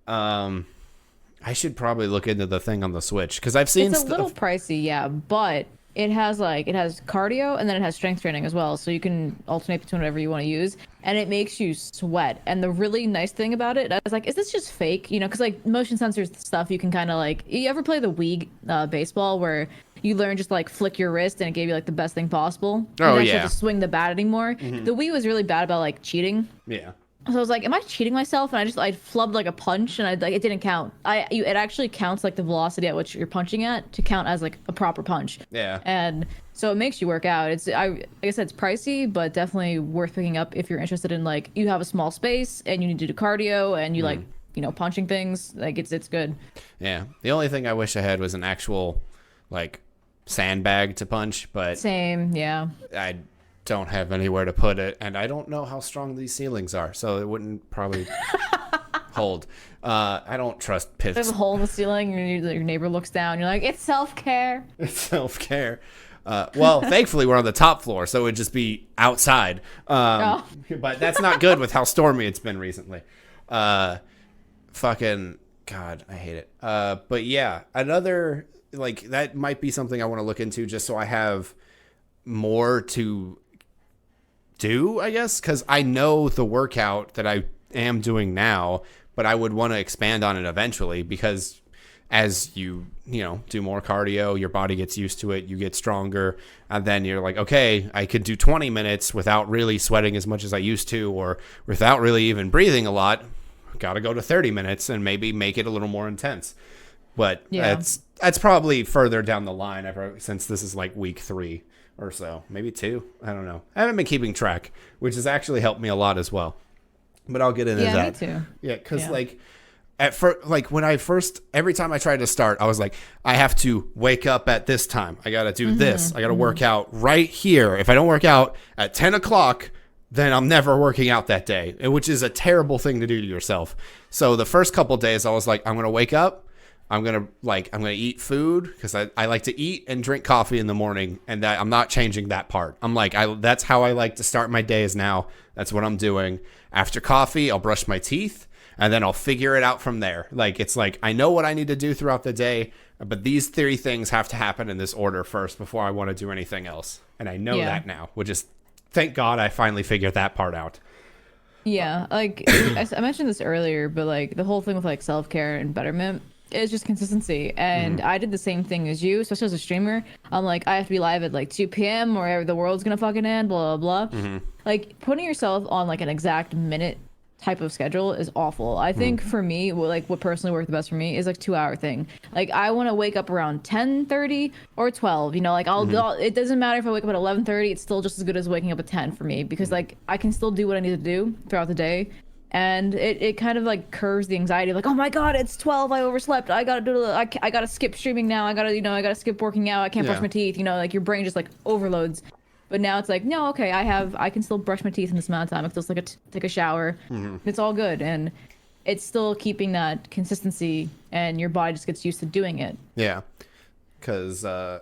I should probably look into the thing on the Switch because I've seen It's a little pricey, yeah, but it has cardio and then it has strength training as well, so you can alternate between whatever you want to use, and it makes you sweat. And the really nice thing about it, I was like, is this just fake? Because like motion sensors stuff, you can kind of like, you ever play the Wii baseball where you learn just like flick your wrist and it gave you like the best thing possible? You Oh, actually yeah. have to swing the bat anymore. The Wii was really bad about like cheating. Yeah. So I was like, am I cheating myself? And I flubbed like a punch and it didn't count. It actually counts like the velocity at which you're punching at to count as like a proper punch. Yeah. And so it makes you work out. Like I said, it's pricey, but definitely worth picking up if you're interested in like, you have a small space and you need to do cardio and you like, punching things. Like it's good. Yeah. The only thing I wish I had was an actual like sandbag to punch, but Same, yeah. I don't have anywhere to put it, and I don't know how strong these ceilings are, so it wouldn't probably hold. I don't trust pits. There's a hole in the ceiling and your neighbor looks down. You're like, it's self-care. It's self-care. Well, thankfully we're on the top floor, so it would just be outside. But that's not good with how stormy it's been recently. Fucking God, I hate it. But yeah, another like that might be something I want to look into just so I have more to do, I guess, because I know the workout that I am doing now, but I would want to expand on it eventually because as you do more cardio, your body gets used to it, you get stronger, and then you're like, okay, I could do 20 minutes without really sweating as much as I used to, or without really even breathing a lot. Got to go to 30 minutes and maybe make it a little more intense. But Yeah. that's probably further down the line since this is like week 3 or so, maybe 2. I don't know. I haven't been keeping track, which has actually helped me a lot as well. But I'll get into that. Yeah, me too. Yeah, because like at first, like when every time I tried to start, I was like, I have to wake up at this time. I got to do this. I got to work out right here. If I don't work out at 10 o'clock, then I'm never working out that day, which is a terrible thing to do to yourself. So the first couple days I was like, I'm going to wake up. I'm going to eat food because I like to eat and drink coffee in the morning, and that I'm not changing that part. I'm like, that's how I like to start my days now. That's what I'm doing. After coffee, I'll brush my teeth, and then I'll figure it out from there. Like, it's like, I know what I need to do throughout the day, but these 3 things have to happen in this order first before I want to do anything else. And I know that now, which is, thank God I finally figured that part out. Yeah, like I mentioned this earlier, but like the whole thing with like self-care and betterment is just consistency. And I did the same thing as you, especially as a streamer. I'm like, I have to be live at like 2 p.m. or the world's gonna fucking end, blah blah blah. Like putting yourself on like an exact minute type of schedule is awful. I think for me, what personally worked the best for me is like 2-hour thing. Like I want to wake up around 10:30 or 12. You know, like it doesn't matter if I wake up at 11:30. It's still just as good as waking up at 10 for me, because like I can still do what I need to do throughout the day. And it kind of like curves the anxiety of like, oh my God, it's 12. I overslept. I gotta skip streaming now. I gotta skip working out. I can't brush my teeth. You know, like your brain just like overloads. But now it's like, no, okay, I can still brush my teeth in this amount of time. I can still take a shower. It's all good. And it's still keeping that consistency, and your body just gets used to doing it. Yeah. Because, I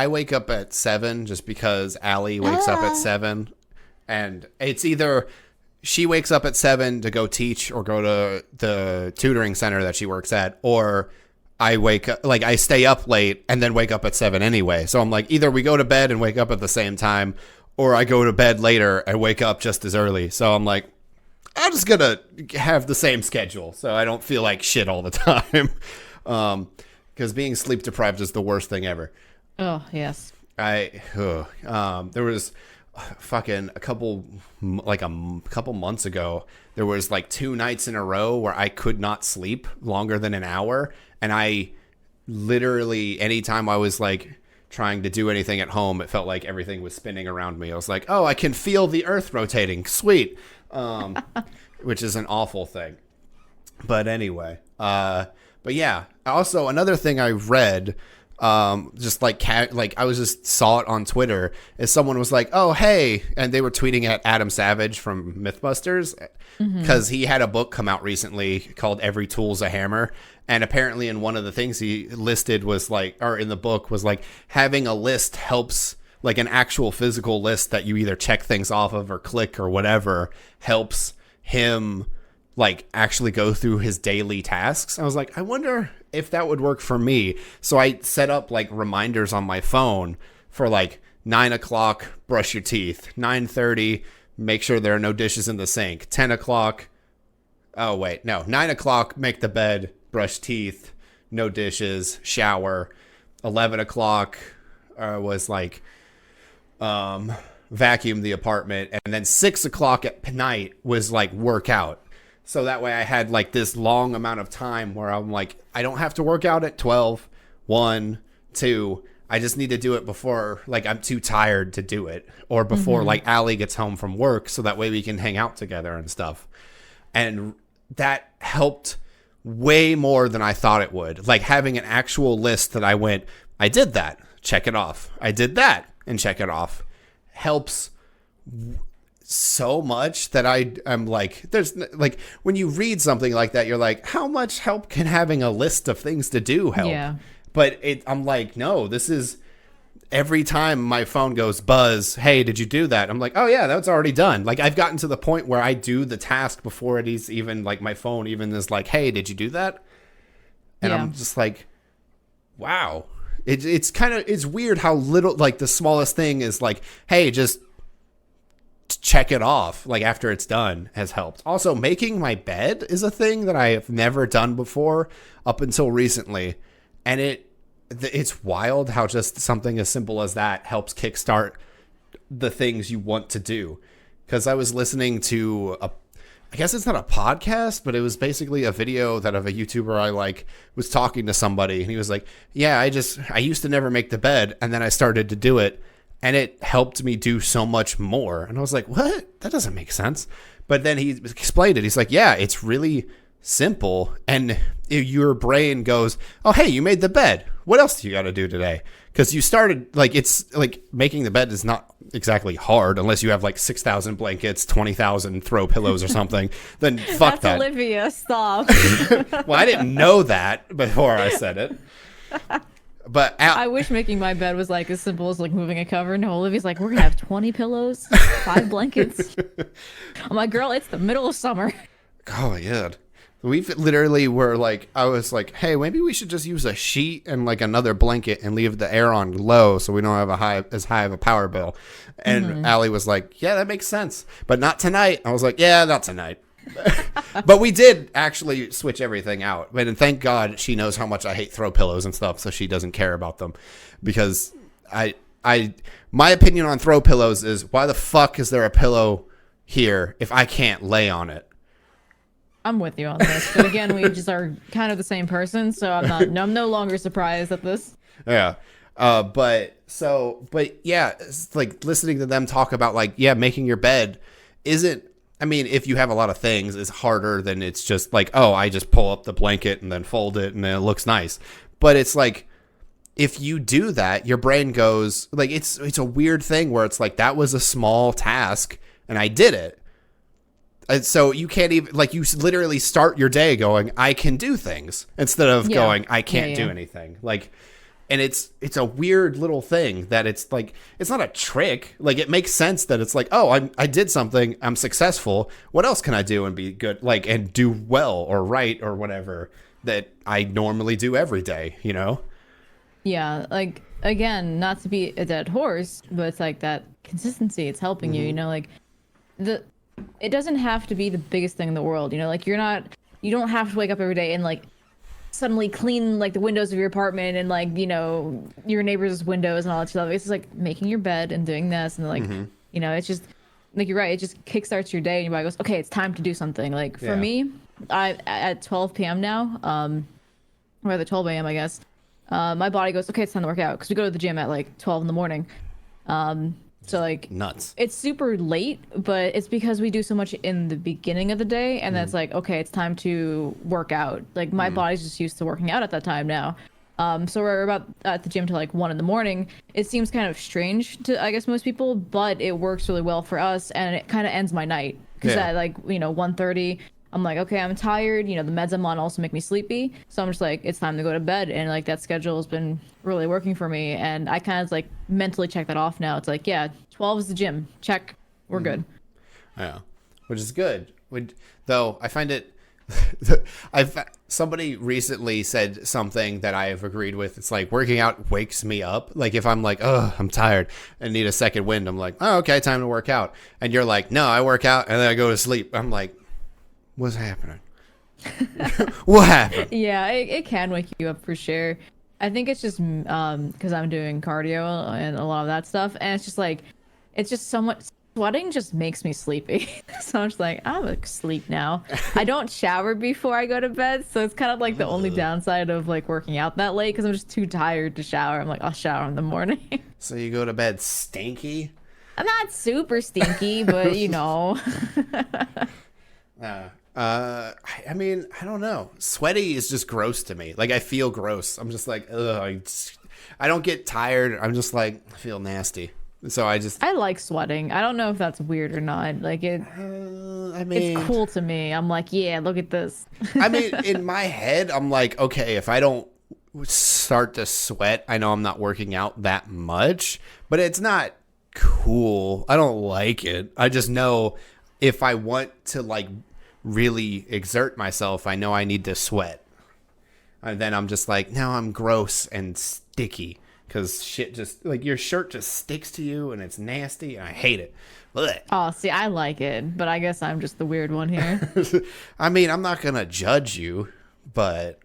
wake up at 7 just because Allie wakes up at 7. And it's either she wakes up at 7 to go teach or go to the tutoring center that she works at, or I wake up, like I stay up late and then wake up at 7 anyway. So I'm like, either we go to bed and wake up at the same time, or I go to bed later and wake up just as early. So I'm like, I'm just going to have the same schedule so I don't feel like shit all the time. Because being sleep deprived is the worst thing ever. Oh, yes. There was fucking a couple months ago, there was like 2 nights in a row where I could not sleep longer than an hour. And I literally, anytime I was like trying to do anything at home, it felt like everything was spinning around me. I was like, oh, I can feel the earth rotating. Sweet. Which is an awful thing. But anyway, but yeah, also another thing I read, just like I was just saw it on Twitter, is someone was like, oh, hey, and they were tweeting at Adam Savage from Mythbusters, because he had a book come out recently called Every Tool's a Hammer. And apparently in one of the things he listed was like, or in the book was like, having a list helps, like an actual physical list that you either check things off of or click or whatever, helps him like actually go through his daily tasks. I was like, I wonder if that would work for me. So I set up like reminders on my phone for like 9 o'clock, brush your teeth, 9:30, make sure there are no dishes in the sink, 10 o'clock. Oh, wait, no, 9 o'clock, make the bed, brush teeth, no dishes, shower. 11 o'clock was like vacuum the apartment. And then 6 o'clock at night was like workout. So that way I had like this long amount of time where I'm like, I don't have to work out at 12, 1, 2. I just need to do it before like I'm too tired to do it, or before like Allie gets home from work, so that way we can hang out together and stuff. And that helped way more than I thought it would. Like having an actual list that I went, I did that, check it off. I did that and check it off. Helps so much that I'm like, there's like, when you read something like that, you're like, how much help can having a list of things to do help? Yeah. But I'm like, no, this is every time my phone goes buzz, hey, did you do that? I'm like, oh yeah, that's already done. Like I've gotten to the point where I do the task before it is even like my phone even is like, hey, did you do that? And I'm just like, wow. It's kind of, it's weird how little, like the smallest thing is like, hey, just check it off like after it's done has helped. Also, making my bed is a thing that I have never done before up until recently. And it's wild how just something as simple as that helps kickstart the things you want to do. Because I was listening to I guess it's not a podcast, but it was basically a video that of a YouTuber I like was talking to somebody, and he was like, yeah, I used to never make the bed, and then I started to do it, and it helped me do so much more. And I was like, what? That doesn't make sense. But then he explained it. He's like, yeah, it's really simple. And your brain goes, oh, hey, you made the bed. What else do you got to do today? Because you started, like, it's like making the bed is not exactly hard unless you have like 6,000 blankets, 20,000 throw pillows or something. Then fuck That's that. Olivia, stop. Well, I didn't know that before I said it. But I wish making my bed was like as simple as like moving a cover. No, Olivia's like, we're gonna have 20 pillows, 5 blankets. I'm like, girl, it's the middle of summer. Oh my God. We literally were like, I was like, hey, maybe we should just use a sheet and like another blanket and leave the air on low so we don't have as high of a power bill. And Allie was like, yeah, that makes sense. But not tonight. I was like, yeah, not tonight. But we did actually switch everything out. And thank God she knows how much I hate throw pillows and stuff, so she doesn't care about them. Because my opinion on throw pillows is, why the fuck is there a pillow here if I can't lay on it? I'm with you on this, but again, we just are kind of the same person, so I'm no longer surprised at this. Yeah. But yeah, it's like listening to them talk about like, yeah, making your bed isn't, I mean, if you have a lot of things, it's harder than it's just like, oh, I just pull up the blanket and then fold it and then it looks nice. But it's like, if you do that, your brain goes like, it's a weird thing where it's like, that was a small task and I did it. And so you can't even, like, you literally start your day going, I can do things, instead of going, I can't do anything. Like, and it's a weird little thing that it's like, it's not a trick. Like, it makes sense that it's like, oh, I did something, I'm successful. What else can I do and be good, like, and do well or right or whatever that I normally do every day, you know? Yeah, like, again, not to be a dead horse, but it's like that consistency, it's helping you, you know, like, it doesn't have to be the biggest thing in the world, you know, like you don't have to wake up every day and like suddenly clean like the windows of your apartment and like, you know, your neighbor's windows and all that stuff. It's just like making your bed and doing this and like, you know, it's just like, you're right. It just kickstarts your day and your body goes, okay, it's time to do something. Like for me, at 12 p.m. now, or rather 12 a.m. I guess, my body goes, okay, it's time to work out. Cause we go to the gym at like 12 in the morning. So like nuts. It's super late, but it's because we do so much in the beginning of the day, and that's like, okay, it's time to work out. Like my body's just used to working out at that time now. So we're about at the gym till like 1 in the morning. It seems kind of strange to, I guess, most people, but it works really well for us, and it kind of ends my night because at like, you know, 1:30, I'm like, okay, I'm tired. You know, the meds I'm on also make me sleepy, so I'm just like, it's time to go to bed, and like that schedule has been really working for me, and I kind of like mentally check that off now. It's like, yeah, 12 is the gym, check, we're good. Yeah, which is good. Though I find it, somebody recently said something that I have agreed with. It's like, working out wakes me up. Like if I'm like, oh, I'm tired and need a second wind, I'm like, oh, okay, time to work out. And you're like, no, I work out and then I go to sleep. I'm like, what's happening? What happened? Yeah, it can wake you up for sure. I think it's just because I'm doing cardio and a lot of that stuff, and it's just like, it's just so much sweating just makes me sleepy. So I'm just like, I'm asleep now. I don't shower before I go to bed, so it's kind of like the only downside of like working out that late, because I'm just too tired to shower. I'm like, I'll shower in the morning. So you go to bed stinky? I'm not super stinky, but you know. I mean, I don't know. Sweaty is just gross to me. Like, I feel gross. I'm just like, ugh. I don't get tired. I'm just like, I feel nasty. So I like sweating. I don't know if that's weird or not. Like I mean, it's cool to me. I'm like, yeah, look at this. I mean, in my head, I'm like, okay, if I don't start to sweat, I know I'm not working out that much, but it's not cool. I don't like it. I just know if I want to like really exert myself, I know I need to sweat. And then I'm just like, now I'm gross and sticky because shit just like your shirt just sticks to you and it's nasty and I hate it. Blech. Oh, see, I like it, but I guess I'm just the weird one here. I mean, I'm not gonna judge you, but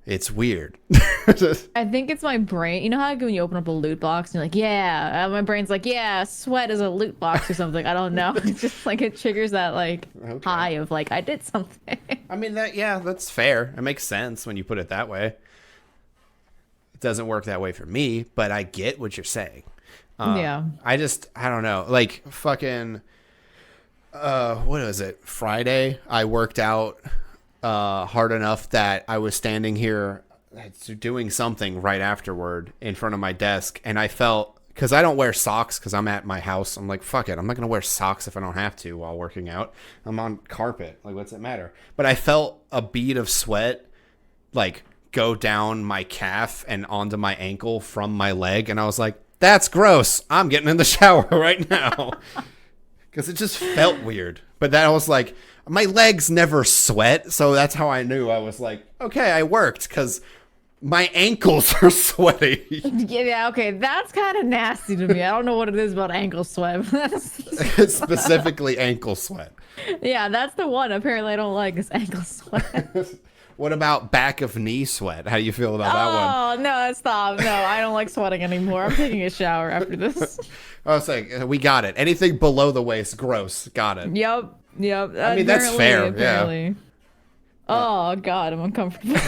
It's weird. I think it's my brain. You know how like, when you open up a loot box and you're like, yeah, my brain's like, yeah, sweat is a loot box or something. I don't know. It's just like it triggers that like high of like I did something. I mean that's fair. It makes sense when you put it that way. It doesn't work that way for me, but I get what you're saying. Yeah. I don't know. Like fucking what was it? Friday, I worked out hard enough that I was standing here doing something right afterward in front of my desk, and I felt, because I don't wear socks because I'm at my house, I'm like, fuck it, I'm not gonna wear socks if I don't have to while working out. I'm on carpet, like what's it matter? But I felt a bead of sweat like go down my calf and onto my ankle from my leg, and I was like, that's gross, I'm getting in the shower right now. Because it just felt weird. But then I was like, my legs never sweat. So that's how I knew. I was like, okay, I worked because my ankles are sweaty. Yeah, okay. That's kind of nasty to me. I don't know what it is about ankle sweat. It's specifically ankle sweat. Yeah, that's the one apparently I don't like is ankle sweat. What about back of knee sweat? How do you feel about that one? Oh, no, stop. No, I don't like sweating anymore. I'm taking a shower after this. I was like, we got it. Anything below the waist, gross. Got it. Yep. I mean, that's fair. Apparently. Yeah. Oh, God, I'm uncomfortable.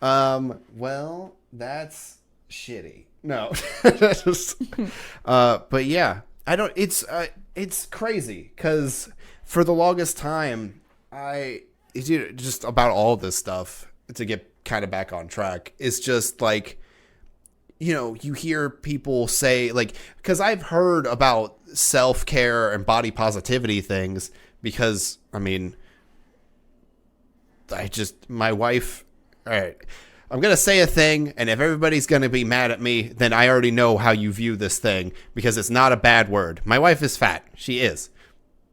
Well, that's shitty. No. But yeah, it's crazy because for the longest time, just about all this stuff, to get kind of back on track, is just like, you hear people say, like, because I've heard about self-care and body positivity things because, I mean, my wife, all right, I'm going to say a thing, and if everybody's going to be mad at me, then I already know how you view this thing, because it's not a bad word. My wife is fat. She is.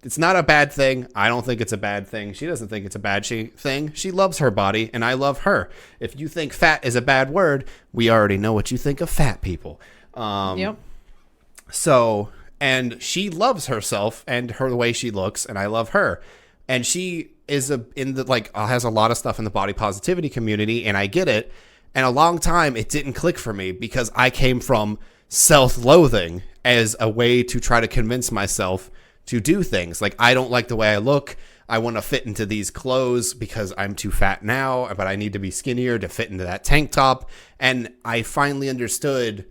It's not a bad thing. I don't think it's a bad thing. She doesn't think it's a bad thing. She loves her body, and I love her. If you think fat is a bad word, we already know what you think of fat people. Yep. So, and she loves herself and the way she looks, and I love her. And she is has a lot of stuff in the body positivity community, and I get it. And a long time, it didn't click for me because I came from self-loathing as a way to try to convince myself to do things. Like, I don't like the way I look. I want to fit into these clothes because I'm too fat now, but I need to be skinnier to fit into that tank top. And I finally understood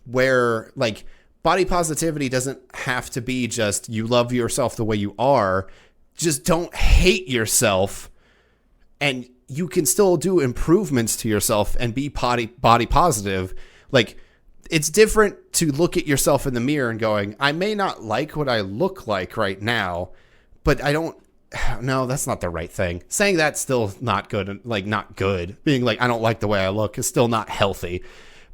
where, like, body positivity doesn't have to be just you love yourself the way you are. Just don't hate yourself, and you can still do improvements to yourself and be body positive. Like, it's different to look at yourself in the mirror and going, I may not like what I look like right now, but I don't, no, that's not the right thing. Saying that's still not good, like not good. Being like, I don't like the way I look is still not healthy.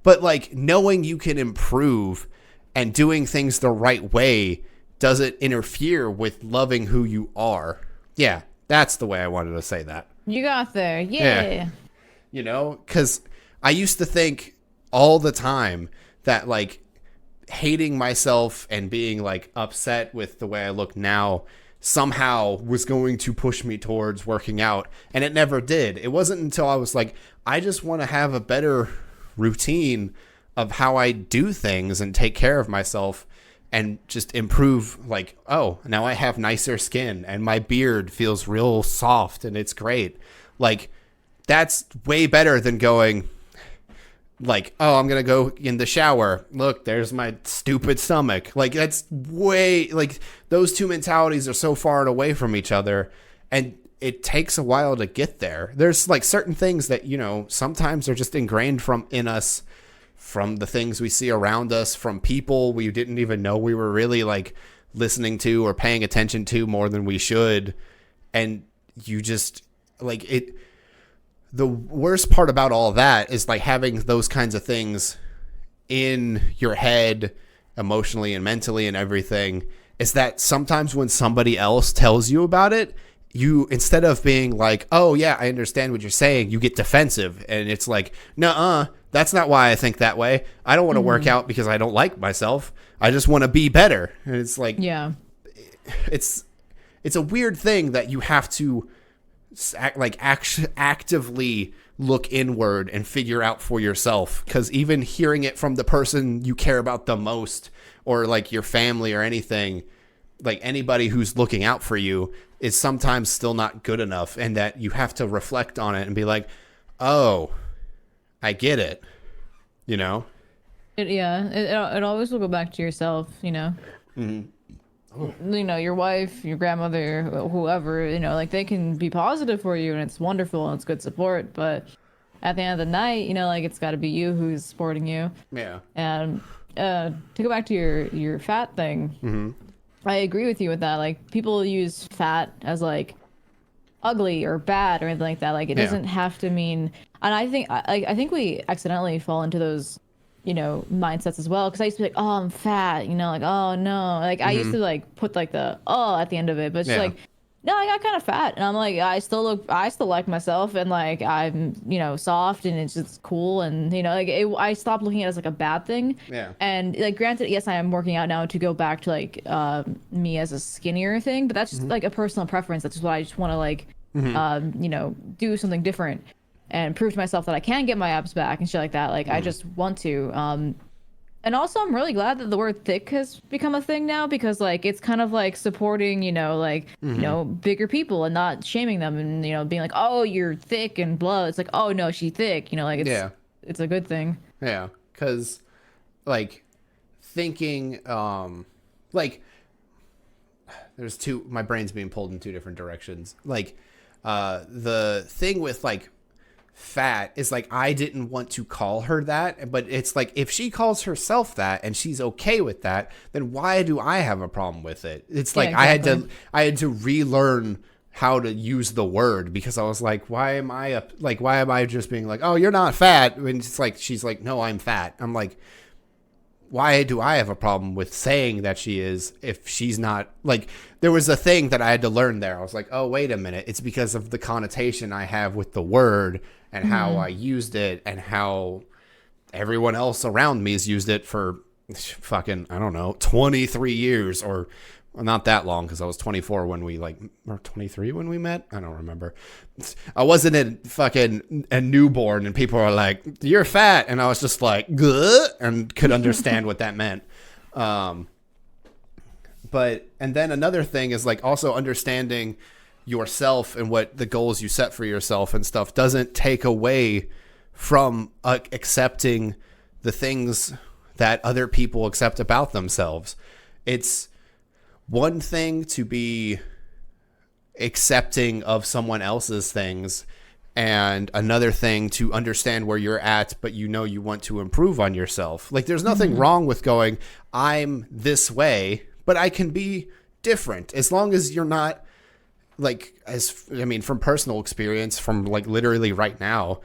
But like knowing you can improve and doing things the right way doesn't interfere with loving who you are. Yeah, that's the way I wanted to say that. You got there. Yeah. Because I used to think all the time that like hating myself and being like upset with the way I look now somehow was going to push me towards working out, and it never did. It wasn't until I was like, I just want to have a better routine of how I do things and take care of myself and just improve, like, oh, now I have nicer skin and my beard feels real soft and it's great. Like, that's way better than going like, oh, I'm going to go in the shower. Look, there's my stupid stomach. Like, that's way, like, those two mentalities are so far away from each other, and it takes a while to get there. There's, like, certain things that, sometimes are just ingrained in us, from the things we see around us, from people we didn't even know we were really, like, listening to or paying attention to more than we should. And you just, like, it... The worst part about all that is like having those kinds of things in your head emotionally and mentally and everything is that sometimes when somebody else tells you about it, you, instead of being like, oh yeah, I understand what you're saying, you get defensive, and it's like, nuh-uh, that's not why I think that way. I don't want to work out because I don't like myself. I just want to be better. And it's like, yeah, it's a weird thing that you have to actively look inward and figure out for yourself, because even hearing it from the person you care about the most, or like your family or anything, like anybody who's looking out for you, is sometimes still not good enough, and that you have to reflect on it and be like, oh, I get it, you know? It always will go back to yourself, you know. Mm-hmm. You know, your wife, your grandmother, whoever, you know, like they can be positive for you and it's wonderful and it's good support, but at the end of the night, you know, like it's got to be you who's supporting you. Yeah. And to go back to your fat thing, Mm-hmm. I agree with you with that. Like people use fat as like ugly or bad or anything like that. Like it doesn't have to mean. And I think we accidentally fall into those, you know, mindsets as well. Because I used to be like, oh, I'm fat, you know, like, oh no, like I used to like put like the oh at the end of it, but it's just like, no, I got kind of fat, and I'm like, I still like myself, and like I'm, you know, soft, and it's just cool, and you know, like I stopped looking at it as like a bad thing. Yeah. And like, granted, yes, I am working out now to go back to like me as a skinnier thing, but that's just like a personal preference. That's just what I just want to like, you know, do something different and prove to myself that I can get my abs back and shit like that. Like I just want to. And also, I'm really glad that the word thick has become a thing now, because like it's kind of like supporting, you know, like you know, bigger people and not shaming them, and you know, being like, oh, you're thick and blah. It's like, oh no, she's thick, you know, like it's a good thing. Yeah, because like thinking, like there's two. My brain's being pulled in two different directions. Like the thing with like fat is like, I didn't want to call her that, but it's like, if she calls herself that and she's okay with that, then why do I have a problem with it? It's like, exactly. I had to relearn how to use the word, because I was like, why am I just being like, oh, you're not fat, and it's like, she's like, no, I'm fat. I'm like, why do I have a problem with saying that she is if she's not? Like, there was a thing that I had to learn there. I was like, oh, wait a minute. It's because of the connotation I have with the word and how I used it, and how everyone else around me has used it for fucking, I don't know, 23 years, or not that long, because I was 24 when we like, or 23 when we met. I don't remember. I wasn't a newborn, and people are like, you're fat. And I was just like, good, and could understand what that meant. But, and then another thing is like also understanding yourself and what the goals you set for yourself and stuff doesn't take away from accepting the things that other people accept about themselves. It's one thing to be accepting of someone else's things, and another thing to understand where you're at, but you know you want to improve on yourself. Like, there's nothing wrong with going, I'm this way, but I can be different, as long as you're not like, from personal experience, from like literally right now,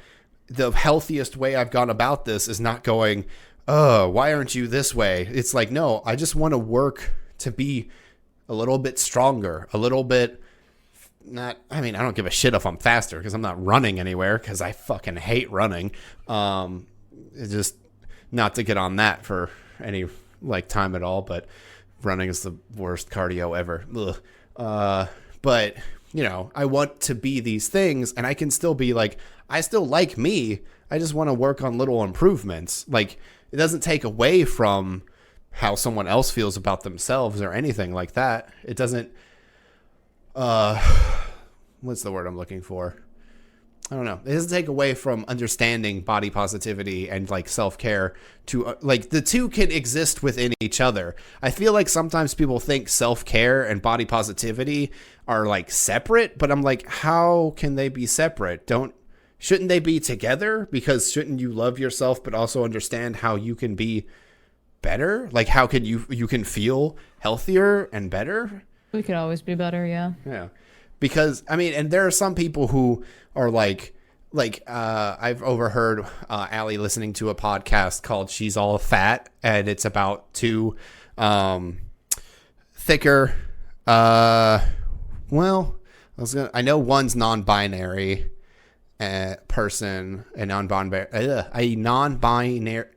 the healthiest way I've gone about this is not going, oh, why aren't you this way? It's like, no, I just want to work to be a little bit stronger, a little bit I don't give a shit if I'm faster, because I'm not running anywhere, because I fucking hate running. It's just not to get on that for any like time at all, but running is the worst cardio ever. But you know, I want to be these things, and I can still be like, I still like me. I just want to work on little improvements. Like, it doesn't take away from how someone else feels about themselves or anything like that. It doesn't, what's the word I'm looking for? I don't know. It doesn't take away from understanding body positivity and like self-care to like, the two can exist within each other. I feel like sometimes people think self-care and body positivity are like separate, but I'm like, how can they be separate? Shouldn't they be together? Because shouldn't you love yourself, but also understand how you can be better? Like, how can you can feel healthier and better? We could always be better. Yeah. Because and there are some people who are like I've overheard Allie listening to a podcast called She's All Fat, and it's about two thicker, I know one's non-binary, person, a non-binary,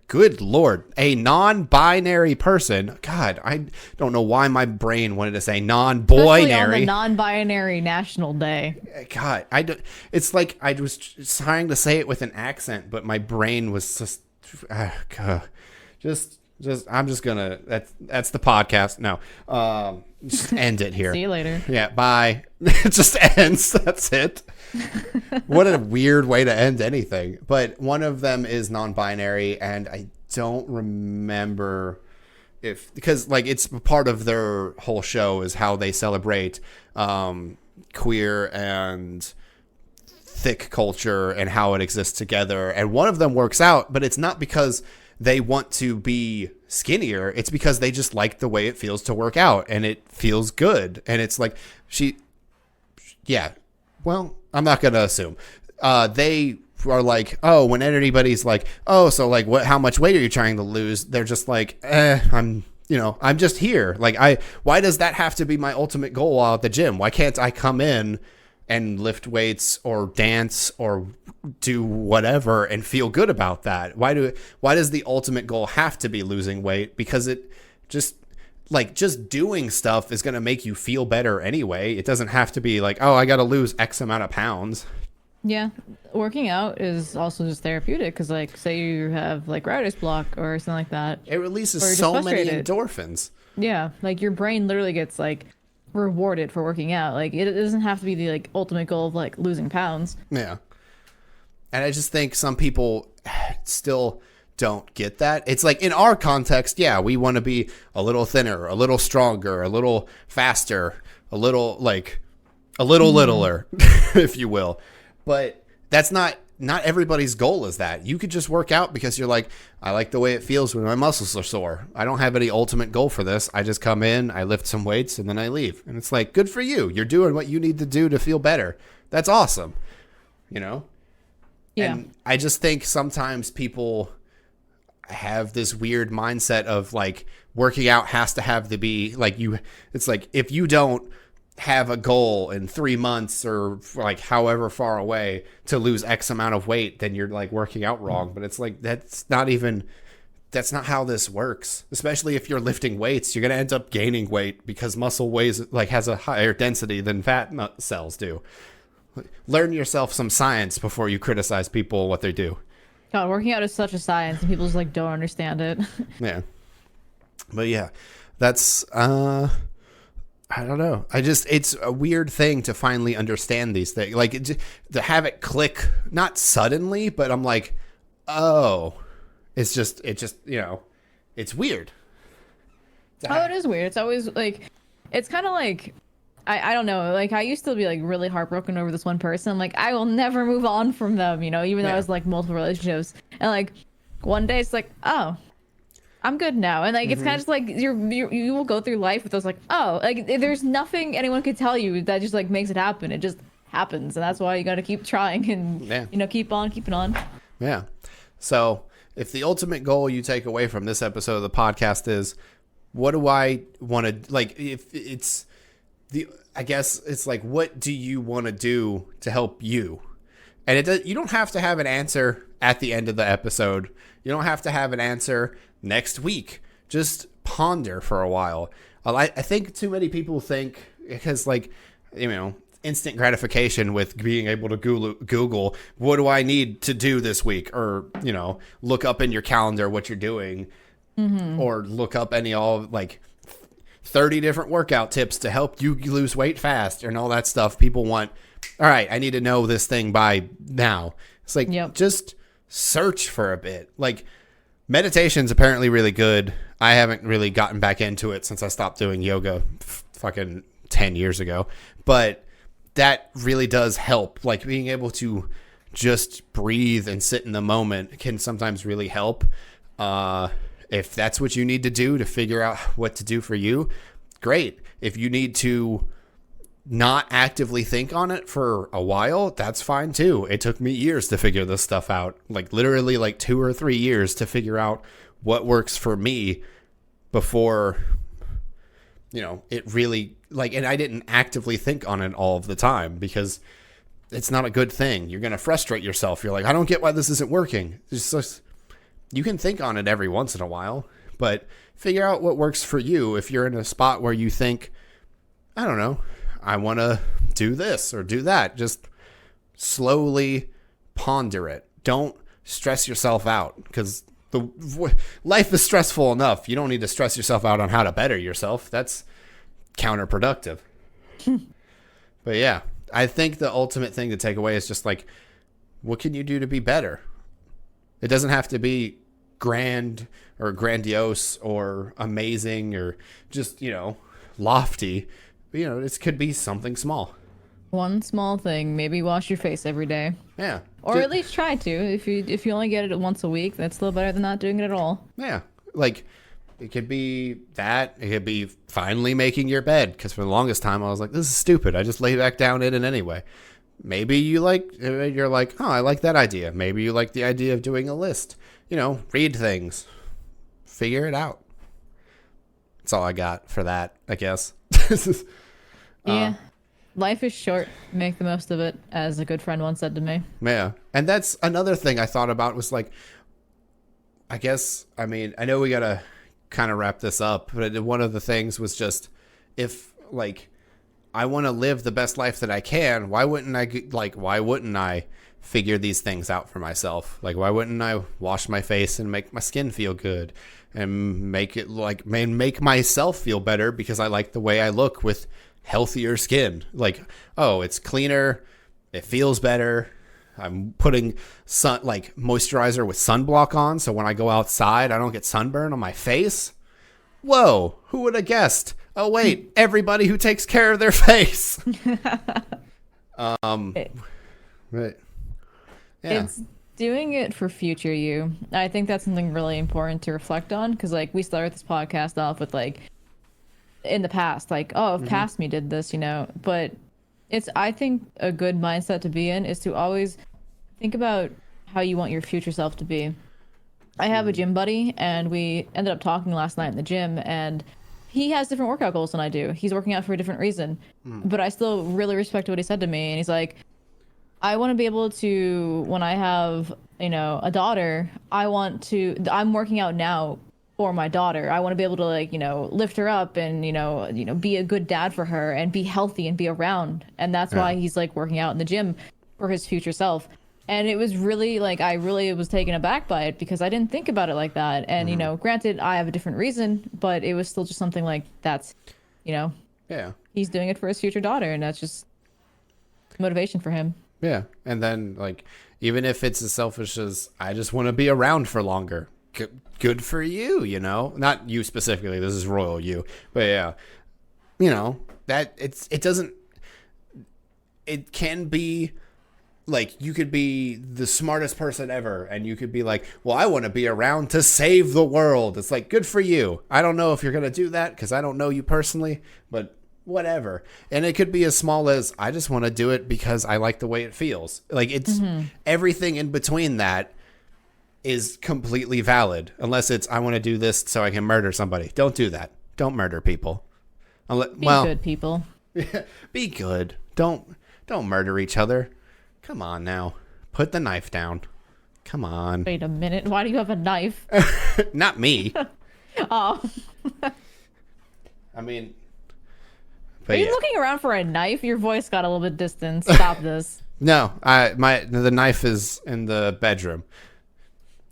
good Lord, a non-binary person. God, I don't know why my brain wanted to say non-binary. Especially on the non-binary National Day. God, it's like I was trying to say it with an accent, but my brain was just I'm just gonna, that's the podcast. No, just end it here. See you later. Yeah, bye. It just ends. That's it. What a weird way to end anything. But one of them is non-binary, and I don't remember because like it's part of their whole show is how they celebrate queer and thick culture and how it exists together. And one of them works out, but it's not because they want to be skinnier. It's because they just like the way it feels to work out, and it feels good. And it's like well, I'm not going to assume. They are like, oh, when anybody's like, oh, so like how much weight are you trying to lose? They're just like, I'm just here. Like why does that have to be my ultimate goal while at the gym? Why can't I come in and lift weights or dance or do whatever and feel good about that? Why does the ultimate goal have to be losing weight? Because it just doing stuff is going to make you feel better anyway. It doesn't have to be like, oh, I got to lose X amount of pounds. Yeah. Working out is also just therapeutic because, like, say you have like writer's block or something like that. It releases so many endorphins. Yeah. Like your brain literally gets like rewarded for working out. Like it doesn't have to be the like ultimate goal of like losing pounds. Yeah. And I just think some people still don't get that. It's like in our context, yeah, we want to be a little thinner, a little stronger, a little faster, a little littler, if you will. But that's not everybody's goal is that. You could just work out because you're like, I like the way it feels when my muscles are sore. I don't have any ultimate goal for this. I just come in, I lift some weights, and then I leave. And it's like, good for you. You're doing what you need to do to feel better. That's awesome. Yeah. And I just think sometimes people have this weird mindset of like working out has to have to be like it's like if you don't have a goal in 3 months or like however far away to lose X amount of weight, then you're like working out wrong. But it's like that's not how this works. Especially if you're lifting weights, you're gonna end up gaining weight because muscle has a higher density than fat cells do. Learn yourself some science before you criticize people what they do. God, working out is such a science, and people just like don't understand it. Yeah, but yeah, that's I don't know. It's a weird thing to finally understand these things, like to have it click, not suddenly, but I'm like, oh, it's just it's weird. Oh, it is weird. It's always like, it's kind of like. I don't know. Like I used to be like really heartbroken over this one person. I'm like, I will never move on from them, even though I was like multiple relationships. And like one day it's like, oh, I'm good now. And like it's kind of just like you will go through life with those like, oh, like there's nothing anyone could tell you that just like makes it happen. It just happens, and that's why you got to keep trying and keep on keeping on. Yeah. So if the ultimate goal you take away from this episode of the podcast is, what do I want to like? If it's I guess it's like, what do you want to do to help you? And you don't have to have an answer at the end of the episode. You don't have to have an answer next week. Just ponder for a while. I think too many people think, because like, instant gratification with being able to Google, what do I need to do this week? Or, look up in your calendar what you're doing. Or look up 30 different workout tips to help you lose weight fast and all that stuff. People want, all right, I need to know this thing by now. It's like, just search for a bit. Like meditation's apparently really good. I haven't really gotten back into it since I stopped doing yoga fucking 10 years ago, but that really does help. Like being able to just breathe and sit in the moment can sometimes really help. If that's what you need to do to figure out what to do for you, great. If you need to not actively think on it for a while, that's fine too. It took me years to figure this stuff out, like literally like 2 or 3 years to figure out what works for me before, it really and I didn't actively think on it all of the time because it's not a good thing. You're going to frustrate yourself. You're like, I don't get why this isn't working. It's just, you can think on it every once in a while, but figure out what works for you. If you're in a spot where you think, I don't know, I want to do this or do that, just slowly ponder it. Don't stress yourself out, because life is stressful enough. You don't need to stress yourself out on how to better yourself. That's counterproductive. But yeah, I think the ultimate thing to take away is just like, what can you do to be better? It doesn't have to be grand or grandiose or amazing or just, lofty. It could be something small. One small thing, maybe wash your face every day. Yeah. Or at least try to. If you only get it once a week, that's still better than not doing it at all. Yeah. Like, it could be that. It could be finally making your bed. Because for the longest time, I was like, this is stupid. I just lay back down in it anyway. Maybe you're like, oh, I like that idea. Maybe you like the idea of doing a list. Read things. Figure it out. That's all I got for that, I guess. Yeah. Life is short. Make the most of it, as a good friend once said to me. Yeah. And that's another thing I thought about was like, I know we got to kind of wrap this up, but one of the things was just, if like I want to live the best life that I can, why wouldn't I figure these things out for myself? Like, why wouldn't I wash my face and make my skin feel good and make myself feel better because I like the way I look with healthier skin? Like, oh, it's cleaner, it feels better. I'm putting moisturizer with sunblock on, so when I go outside, I don't get sunburn on my face. Whoa, who would have guessed? Oh wait, everybody who takes care of their face. Right. Yeah. It's doing it for future you. I think that's something really important to reflect on, because like we started this podcast off with like in the past, like, oh, if past me did this, but it's, I think a good mindset to be in is to always think about how you want your future self to be. I have a gym buddy, and we ended up talking last night in the gym, and he has different workout goals than I do. He's working out for a different reason, but I still really respect what he said to me. And he's like, I want to be able to, when I have, a daughter, I'm working out now for my daughter. I want to be able to lift her up and, be a good dad for her and be healthy and be around. And that's why he's like working out in the gym for his future self. And it was really like, I really was taken aback by it, because I didn't think about it like that. And, granted, I have a different reason, but it was still just something like that's, he's doing it for his future daughter, and that's just motivation for him. Yeah. And then even if it's as selfish as I just want to be around for longer, good for you, not you specifically. This is royal you, but yeah, that it can be like, you could be the smartest person ever, and you could be like, well, I want to be around to save the world. It's like, good for you. I don't know if you're going to do that, because I don't know you personally, but whatever. And it could be as small as, I just want to do it because I like the way it feels. Like, it's everything in between that is completely valid, unless it's, I want to do this so I can murder somebody. Don't do that. Don't murder people. Be good people. Be good. Don't murder each other. Come on now. Put the knife down. Come on. Wait a minute. Why do you have a knife? Not me. Oh. I mean, are you looking around for a knife? Your voice got a little bit distant. Stop this. No, the knife is in the bedroom.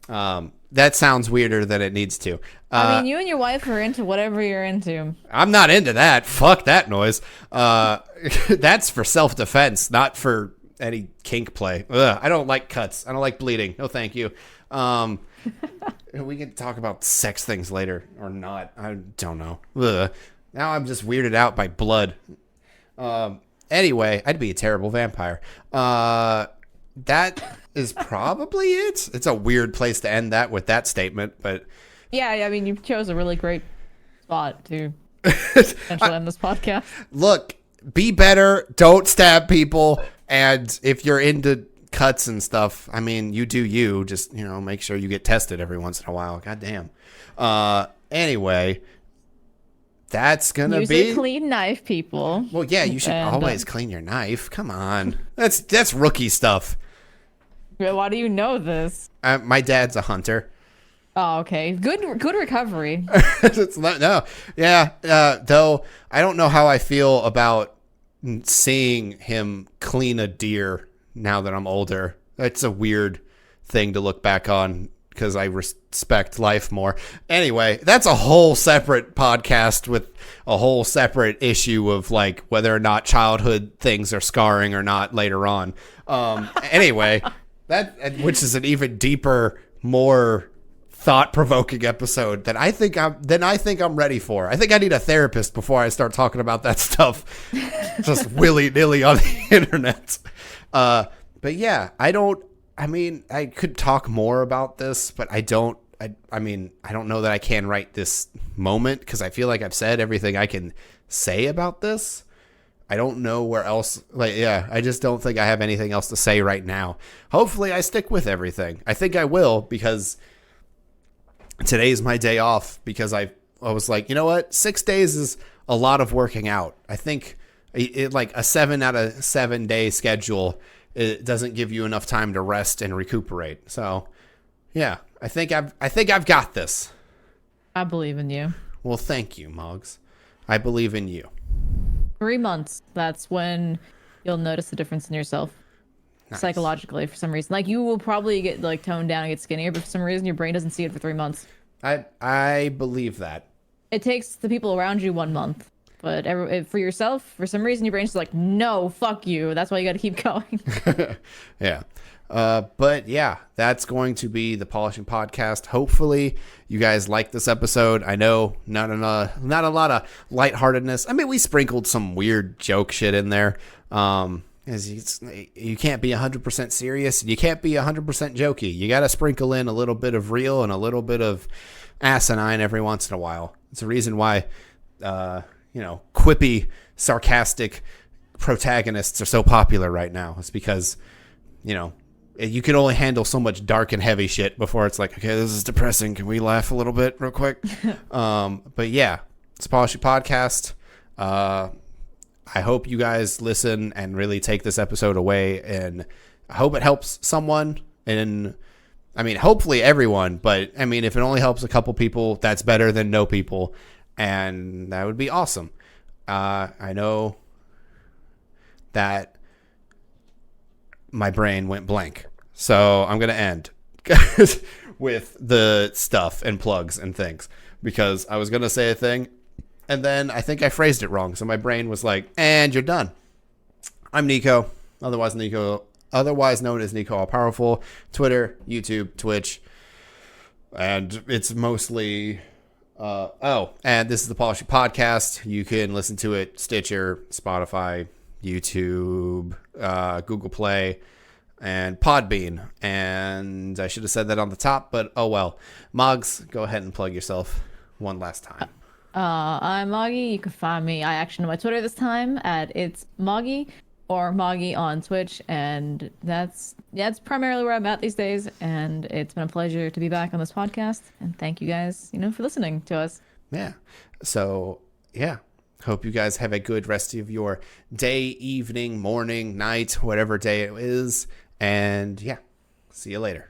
That sounds weirder than it needs to. I mean, you and your wife are into whatever you're into. I'm not into that. Fuck that noise. That's for self-defense, not for any kink play. Ugh, I don't like cuts. I don't like bleeding. No, thank you. We can talk about sex things later or not. I don't know. Ugh. Now I'm just weirded out by blood. Anyway, I'd be a terrible vampire. That is probably it. It's a weird place to end that with that statement, but yeah, I mean, you chose a really great spot to essentially end this podcast. Look, be better. Don't stab people. And if you're into cuts and stuff, I mean, you do you. Just, make sure you get tested every once in a while. God damn. Anyway, that's gonna Use be a clean knife, people. well. Yeah, you should And, always clean your knife. Come on, that's rookie stuff. why do you know this? My dad's a hunter. Oh, okay. Good recovery. It's not, no, yeah. Though I don't know how I feel about seeing him clean a deer now that I'm older. That's a weird thing to look back on because I respect life more. Anyway, that's a whole separate podcast with a whole separate issue of like whether or not childhood things are scarring or not later on. Anyway, which is an even deeper, more thought-provoking episode that I think I'm ready for. I think I need a therapist before I start talking about that stuff just willy-nilly on the internet. But yeah, I mean, I could talk more about this, but I don't know that I can right this moment because I feel like I've said everything I can say about this. I don't know where else, I just don't think I have anything else to say right now. Hopefully I stick with everything. I think I will because today's my day off because I was like, you know what? 6 days is a lot of working out. I think like a 7 out of 7 day schedule, it doesn't give you enough time to rest and recuperate. So yeah, I think I've got this. I believe in you. Well, thank you, Moggs. I believe in you. 3 months. That's when you'll notice the difference in yourself. Nice. Psychologically, for some reason. Like, you will probably get, like, toned down and get skinnier, but for some reason, your brain doesn't see it for 3 months. I believe that. It takes the people around you 1 month. But for yourself, for some reason, your brain's just like, no, fuck you. That's why you got to keep going. Yeah. But yeah, that's going to be the Polishing Podcast. Hopefully you guys like this episode. I know not a lot of lightheartedness. I mean, we sprinkled some weird joke shit in there. You can't be 100% serious and you can't be 100% jokey. You got to sprinkle in a little bit of real and a little bit of asinine every once in a while. It's a reason why, quippy, sarcastic protagonists are so popular right now. It's because, you can only handle so much dark and heavy shit before it's like, okay, this is depressing. Can we laugh a little bit real quick? But yeah, it's a Polishing Podcast. I hope you guys listen and really take this episode away, and I hope it helps someone. And I mean, hopefully everyone, but I mean, if it only helps a couple people, that's better than no people. And that would be awesome. I know that my brain went blank. So I'm going to end with the stuff and plugs and things because I was going to say a thing and then I think I phrased it wrong. So my brain was like, and you're done. I'm Nico, otherwise known as Nico All Powerful, Twitter, YouTube, Twitch. And it's mostly, and this is the Polishing Podcast. You can listen to it, Stitcher, Spotify, YouTube, Google Play, and Podbean. And I should have said that on the top, but oh well. Moggs, go ahead and plug yourself one last time. I'm Moggi. You can find me. I actually know my Twitter this time at It's Moggi or Moggi on Twitch, and that's primarily where I'm at these days. And it's been a pleasure to be back on this podcast. And thank you guys, for listening to us. Yeah. So yeah. Hope you guys have a good rest of your day, evening, morning, night, whatever day it is. And yeah, see you later.